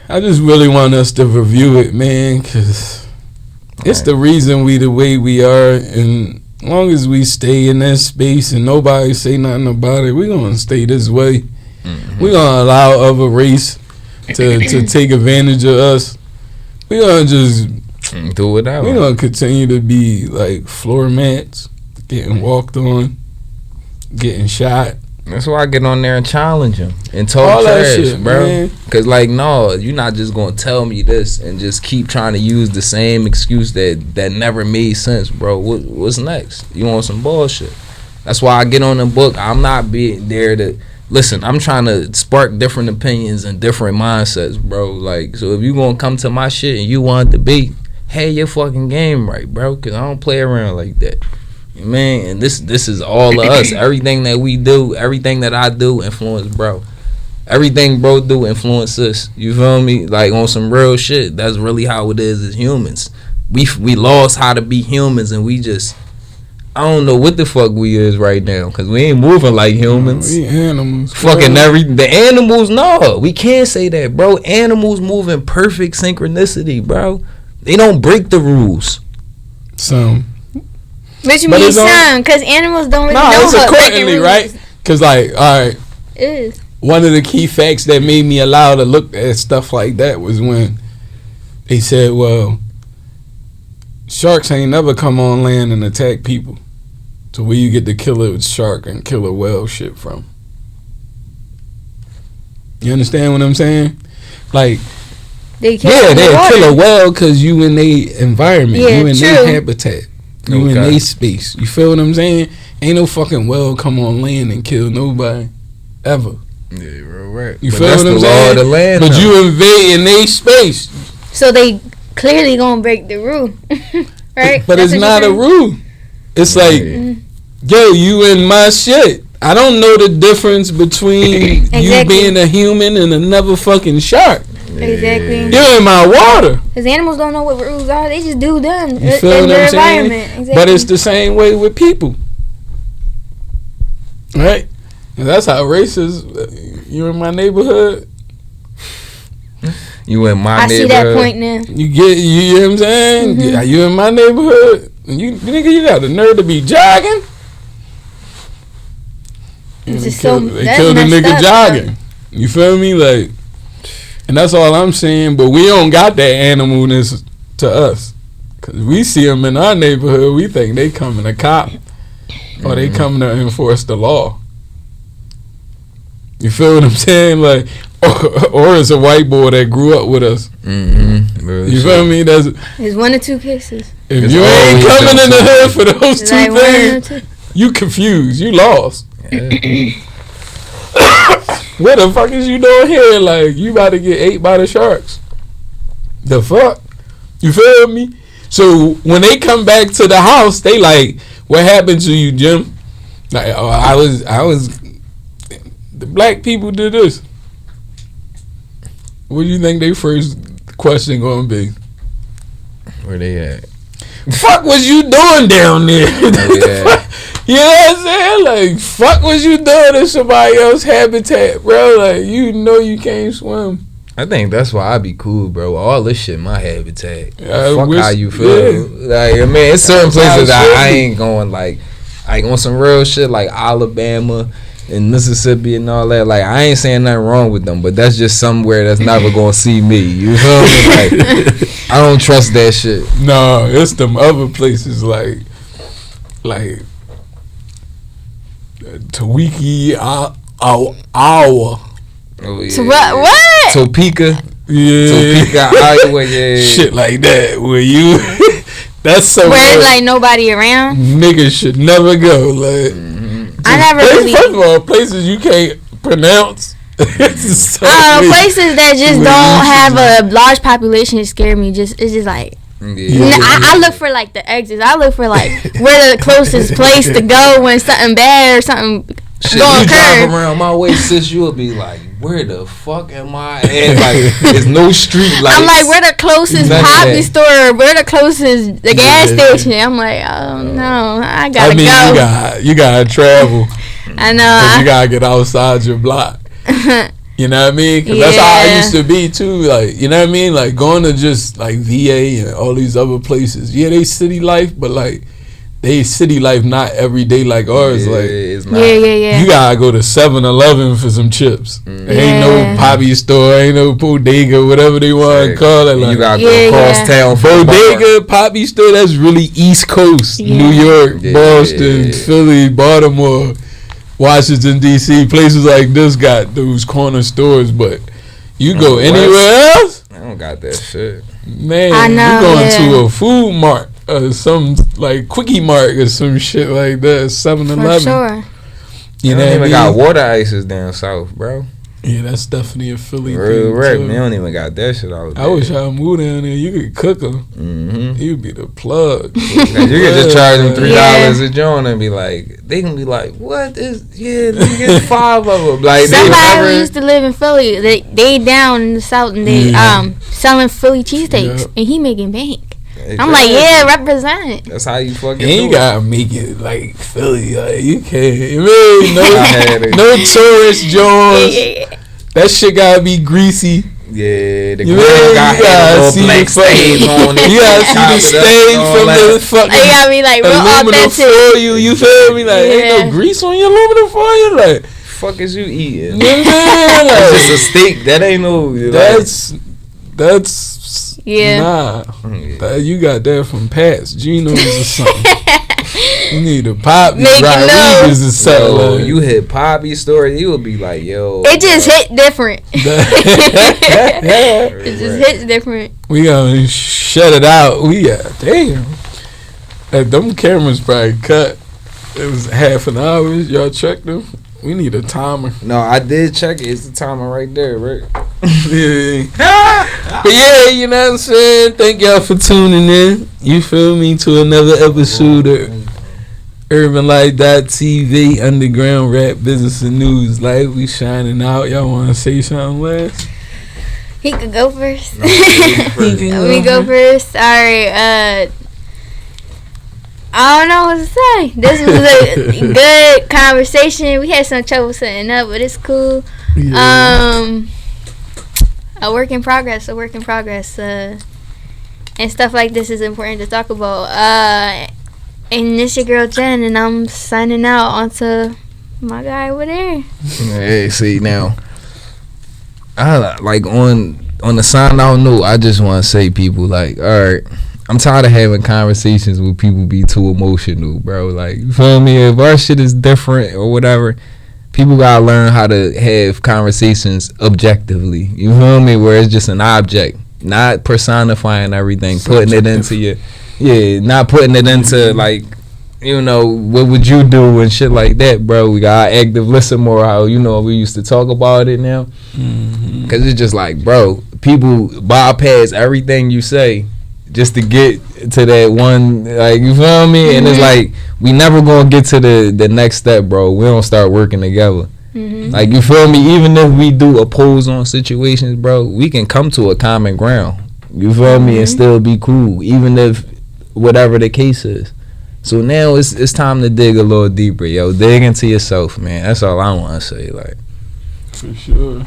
I just really want us to review it, man, because it's the reason we the way we are. And as long as we stay in that space and nobody say nothing about it, we gonna stay this way. We gonna allow other race to take advantage of us. We gonna just Do it out. we gonna continue to be like floor mats, getting walked on, getting shot. That's why I get on there and challenge him and talk All that trash, shit, bro. man. Cause like, no, you're not just gonna tell me this and just keep trying to use the same excuse that never made sense, bro. What's next? You want some bullshit? That's why I get on the book. I'm not being there to listen. I'm trying to spark different opinions and different mindsets, bro. Like, so if you gonna come to my shit and you want to be, hey, your fucking game right, bro. Cause I don't play around like that. Man, and this is all of us. Everything that we do, everything that I do influence bro. Everything bro do influence us. You feel me? Like on some real shit. That's really how it is as humans. We lost how to be humans, and we just, I don't know what the fuck we is right now, cause we ain't moving like humans. We animals. Fucking the animals. No, we can't say that, bro. Animals move in perfect synchronicity, bro. They don't break the rules. Some. Which means some, because animals don't really know it's what accordingly, right? Because, like, all right. It is. One of the key facts that made me allow to look at stuff like that was when they said, well, sharks ain't never come on land and attack people. So where you get the killer shark and killer whale shit from? You understand what I'm saying? Like, they kill a whale because you in their environment. You in their habitat. You in their space. You feel what I'm saying? Ain't no fucking whale come on land and kill nobody. Ever. Yeah, right. You feel what I'm saying? But you invading their space. So they clearly gonna break the rule. Right? But it's not a rule. It's like, yo, you in my shit. I don't know the difference between you being a human and another fucking shark. Exactly. You're in my water. Because animals don't know what rules are. They just do them you feel in their environment. Exactly. But it's the same way with people. Right? And that's how racist. You in my neighborhood. You in my neighborhood. I see that point now. You know what I'm saying? Mm-hmm. Yeah, you in my neighborhood. You nigga, you got the nerve to be jogging. They killed the nigga jogging. You feel me? Like, and that's all I'm saying. But we don't got that animalness to us. Because we see them in our neighborhood, we think they coming to cop. Or they coming to enforce the law. You feel what I'm saying? Like, or it's a white boy that grew up with us. You feel me? There's one or two cases. If you ain't coming in the hood for those two things, you confused. You lost. What the fuck is you doing here? Like, you about to get ate by the sharks. The fuck? You feel me? So when they come back to the house, they like, what happened to you, Jim? Like, oh, I was. The black people did this. What do you think their first question gonna be? Where they at? Fuck was you doing down there? Yeah. You know what I'm saying? Like, fuck was you doing in somebody else's habitat, bro? Like, you know you can't swim. I think that's why I be cool, bro. All this shit my habitat. Fuck how you feel. Yeah. Like, I mean, it's certain places that I ain't going, like on some real shit, like Alabama and Mississippi and all that. Like, I ain't saying nothing wrong with them, but that's just somewhere that's never gonna see me. You feel me? Like, I don't trust that shit. No, it's them other places like Tawiki, Iowa. Oh, yeah. So what? Topeka. Yeah. Topeka, Iowa, yeah. Shit like that. Where you that's somewhere where like nobody around. Niggas should never go. Like, I never really. First of all, places you can't pronounce. Places that just don't have a large population scare me. It's just like. Yeah. I look for like the exits. I look for like where the closest place to go when something bad or something gonna occur. Drive around my way, sis, you'll be like, where the fuck am I at? Like, there's no street lights. I'm like, where the closest poppy store? Where the closest the gas station? I'm like, oh no, I gotta go. You gotta travel. I know. You gotta get outside your block. You know what I mean? Because that's how I used to be too. Like, you know what I mean? Like, going to just like VA and all these other places. Yeah, they city life, but like they city life not every day like ours. Yeah, like, it's not. Yeah. You gotta go to 7-Eleven for some chips. Ain't no poppy store, ain't no bodega, whatever they want to call it. Like, you gotta go across town for bodega, poppy store. That's really East Coast, New York, Boston, Philly, Baltimore. Washington D.C. places like this got those corner stores, but you go anywhere else, I don't got that shit. man. I know, You going yeah. to a food mart or some like Quickie Mart or some shit like that, 7-Eleven. For sure. You know They what I even got mean? water ices down south, bro. Yeah, that's definitely a Philly Real thing rap. too. They don't even got that shit out there. I wish I moved down there. You could cook them. Mm-hmm. You'd be the plug. You could just charge them $3 Yeah. a joint and be like, they can be like, what is? Yeah, you get 5 of them. Like they Somebody never. who used to live in Philly, they down in the south and they selling Philly cheesesteaks Yeah. and he making bank. Exactly. I'm like, yeah, represent. That's how you fucking. And you do it. gotta make it like Philly. Like you can't. You mean I had it. no tourist joints. Yeah. That shit gotta be greasy. Yeah, the You ground really got gotta little see black the fucking- stains on it. You gotta see the Chopped up, stain all from that. the fucking They gotta be like real aluminum authentic. foil. You feel me? Like ain't Yeah. no grease on your aluminum foil. Like Fuck is you eating? you know what I'm That's saying? just a steak. That ain't no. Like, that's Yeah. nah. Yeah. You got that from Pat's Geno's or something. You need a pop Make it Rodriguez or Yo, something. Like. you hit Poppy's story, you would be like, yo. It just hit different. That- It just hits different. We gonna shut it out. We damn. Them cameras probably cut. It was half an hour. Y'all checked them. We need a timer. No, I did check it. It's the timer right there, Rick. Yeah. But yeah, you know what I'm saying? Thank y'all for tuning in. You feel me? To another episode of Urbanlifetv, underground rap, business and news. Like we shining out. Y'all want to say something last? He could go first. No, you can Let me go first. All right. I don't know what to say. This was a good conversation. We had some trouble setting up, but it's cool. Yeah. A work in progress. And stuff like this is important to talk about. And this your girl Jen, and I'm signing out onto my guy over there. Hey, see now, I like on the sign out note. I just want to say, people, like, all right, I'm tired of having conversations with people be too emotional, bro. Like, you feel me? If our shit is different or whatever, people gotta learn how to have conversations objectively. You feel me? Where it's just an object, not personifying everything, putting it into your. Yeah, not putting it into like, you know, what would you do and shit like that, bro. We got active listen more, how, you know, we used to talk about it now. Mm-hmm. Cause it's just like, bro, people bypass everything you say just to get to that one, like, you feel me? And it's like, we never gonna get to the next step, bro. We don't start working together. Like, you feel me? Even if we do oppose on situations, bro, we can come to a common ground. You feel me? And still be cool, even if whatever the case is. So now it's time to dig a little deeper, yo. Dig into yourself, man. That's all I want to say. Like, For sure.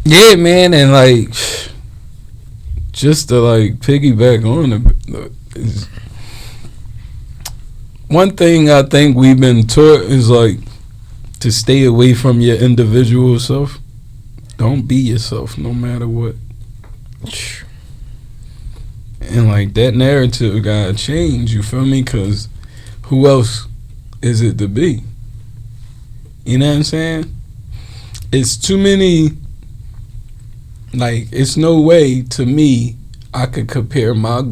Yeah, man, and like, just to like piggyback on is one thing I think we've been taught is like to stay away from your individual self. Don't be yourself, no matter what. And like that narrative gotta change, you feel me? Cause who else is it to be? You know what I'm saying? It's too many. Like, it's no way to me I could compare our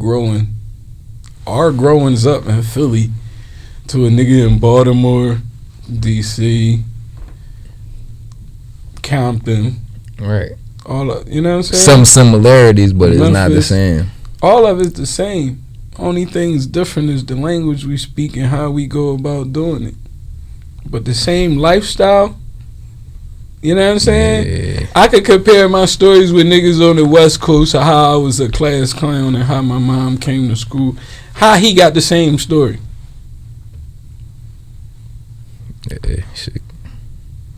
growings up in Philly to a nigga in Baltimore, DC, Compton. right. All of, you know what I'm saying? Some similarities, but it's not the Memphis. same. All of it's the same. Only thing's different is the language we speak and how we go about doing it. But the same lifestyle, you know what I'm saying? Yeah. I could compare my stories with niggas on the West Coast of how I was a class clown and how my mom came to school. How he got the same story. Yeah, shit.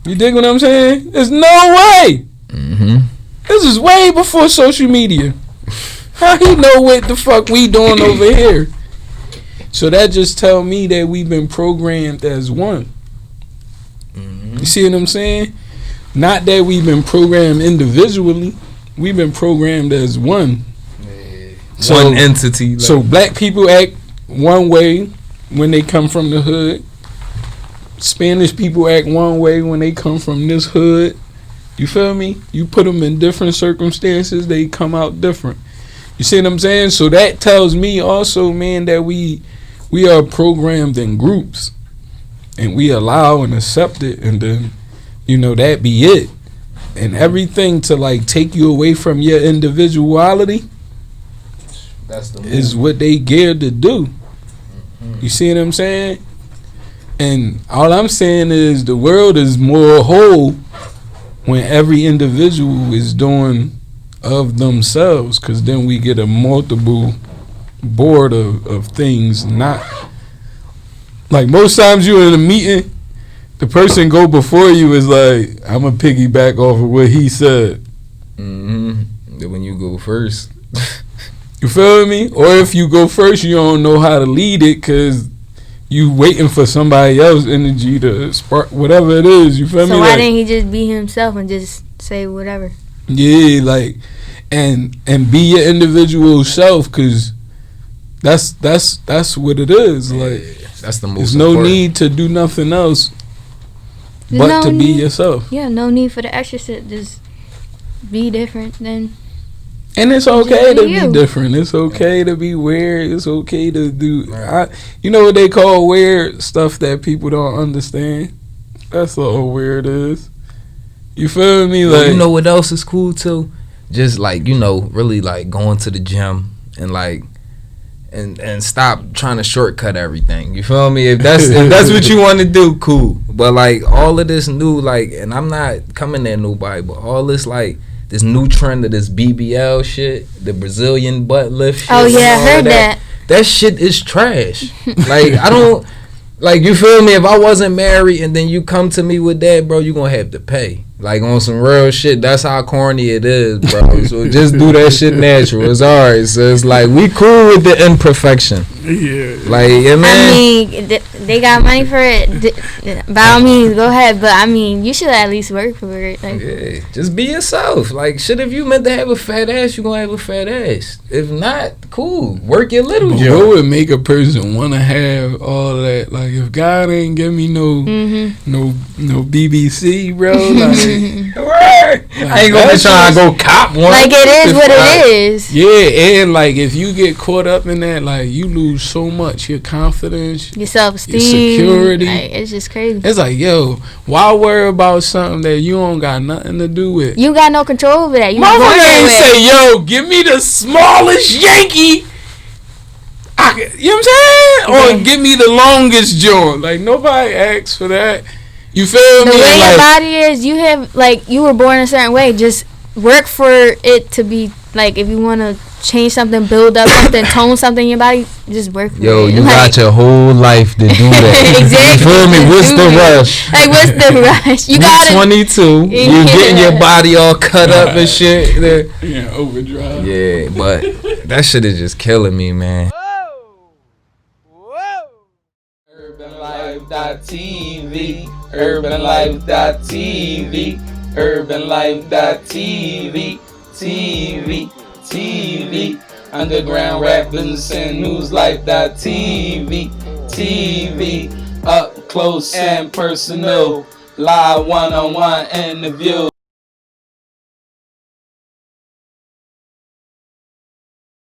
You dig what I'm saying? There's no way. Mm-hmm. This is way before social media. How he know what the fuck we doing over here? So that just tell me that we've been programmed as one. Mm-hmm. You see what I'm saying? Not that we've been programmed individually. We've been programmed as one. So, one entity. Like, so black people act one way when they come from the hood. Spanish people act one way when they come from this hood. You feel me? You put them in different circumstances, they come out different. You see what I'm saying? So that tells me also, man, that we are programmed in groups, and we allow and accept it, and then, you know, that be it. And everything to like take you away from your individuality, that's the is what they geared to do. You see what I'm saying? And all I'm saying is the world is more whole when every individual is doing of themselves, because then we get a multiple board of things. Not like most times you're in a meeting, the person go before you is like, I'm gonna piggyback off of what he said. When you go first. You feel me? Or if you go first, you don't know how to lead it because you waiting for somebody else's energy to spark whatever it is. You feel me? So why like, didn't he just be himself and just say whatever? Yeah, like, and be your individual self, because that's what it is. Like, that's the most. There's no need to do nothing else but to be yourself. Yeah, no need for the extra shit. Just be different then. And it's okay to you. be different. It's okay to be weird. It's okay to do. You know what they call weird stuff that people don't understand? That's all weird is. You feel me? Like, you know what else is cool too? Just like, you know, really like going to the gym and like and stop trying to shortcut everything. You feel me? If that's what you want to do, cool. But like all of this new, like, and I'm not coming at nobody, but all this like this new trend of this BBL shit, the Brazilian butt lift shit. Oh yeah, I heard that. That shit is trash. Like, I don't, like, you feel me? If I wasn't married and then you come to me with that, bro, you gonna have to pay. Like, on some real shit. That's how corny it is, bro. So just do that shit natural. It's alright. So it's like, we cool with the imperfection. Yeah. Like, yeah, man. I mean, they got money for it. By all means, go ahead. But I mean, you should at least work for it. Like, yeah, just be yourself. Like, shit, if you meant to have a fat ass, you gonna have a fat ass. If not, cool. Work your little What job. would make a person want to have all that? Like, if God ain't give me no BBC, bro, like, I ain't gonna be trying to go cop one. like it is what it is. Yeah, and like if you get caught up in that, like you lose so much, your confidence, Your self-esteem, your security. like, it's just crazy. It's like, yo, why worry about something that you don't got nothing to do with? You got no control over that. You Motherfucker ain't say, yo, give me the smallest Yankee. You know what I'm saying? Or give me the longest joint. Like, nobody asks for that. You feel me? The way like, your body is, you have, like, you were born a certain way. Just work for it to be, like, if you want to change something, build up something, tone something in your body, just work for it. Yo, you like, got your whole life to do that. Exactly. You feel me? What's the rush? Like, what's the rush? You got 22. You getting your body all cut up and shit. yeah, overdrive. Yeah, but that shit is just killing me, man. Urbanlifetv, Urbanlifetv, Urbanlifetv, TV, underground rappers and newslife.tv, TV, up close and personal, live one-on-one interview.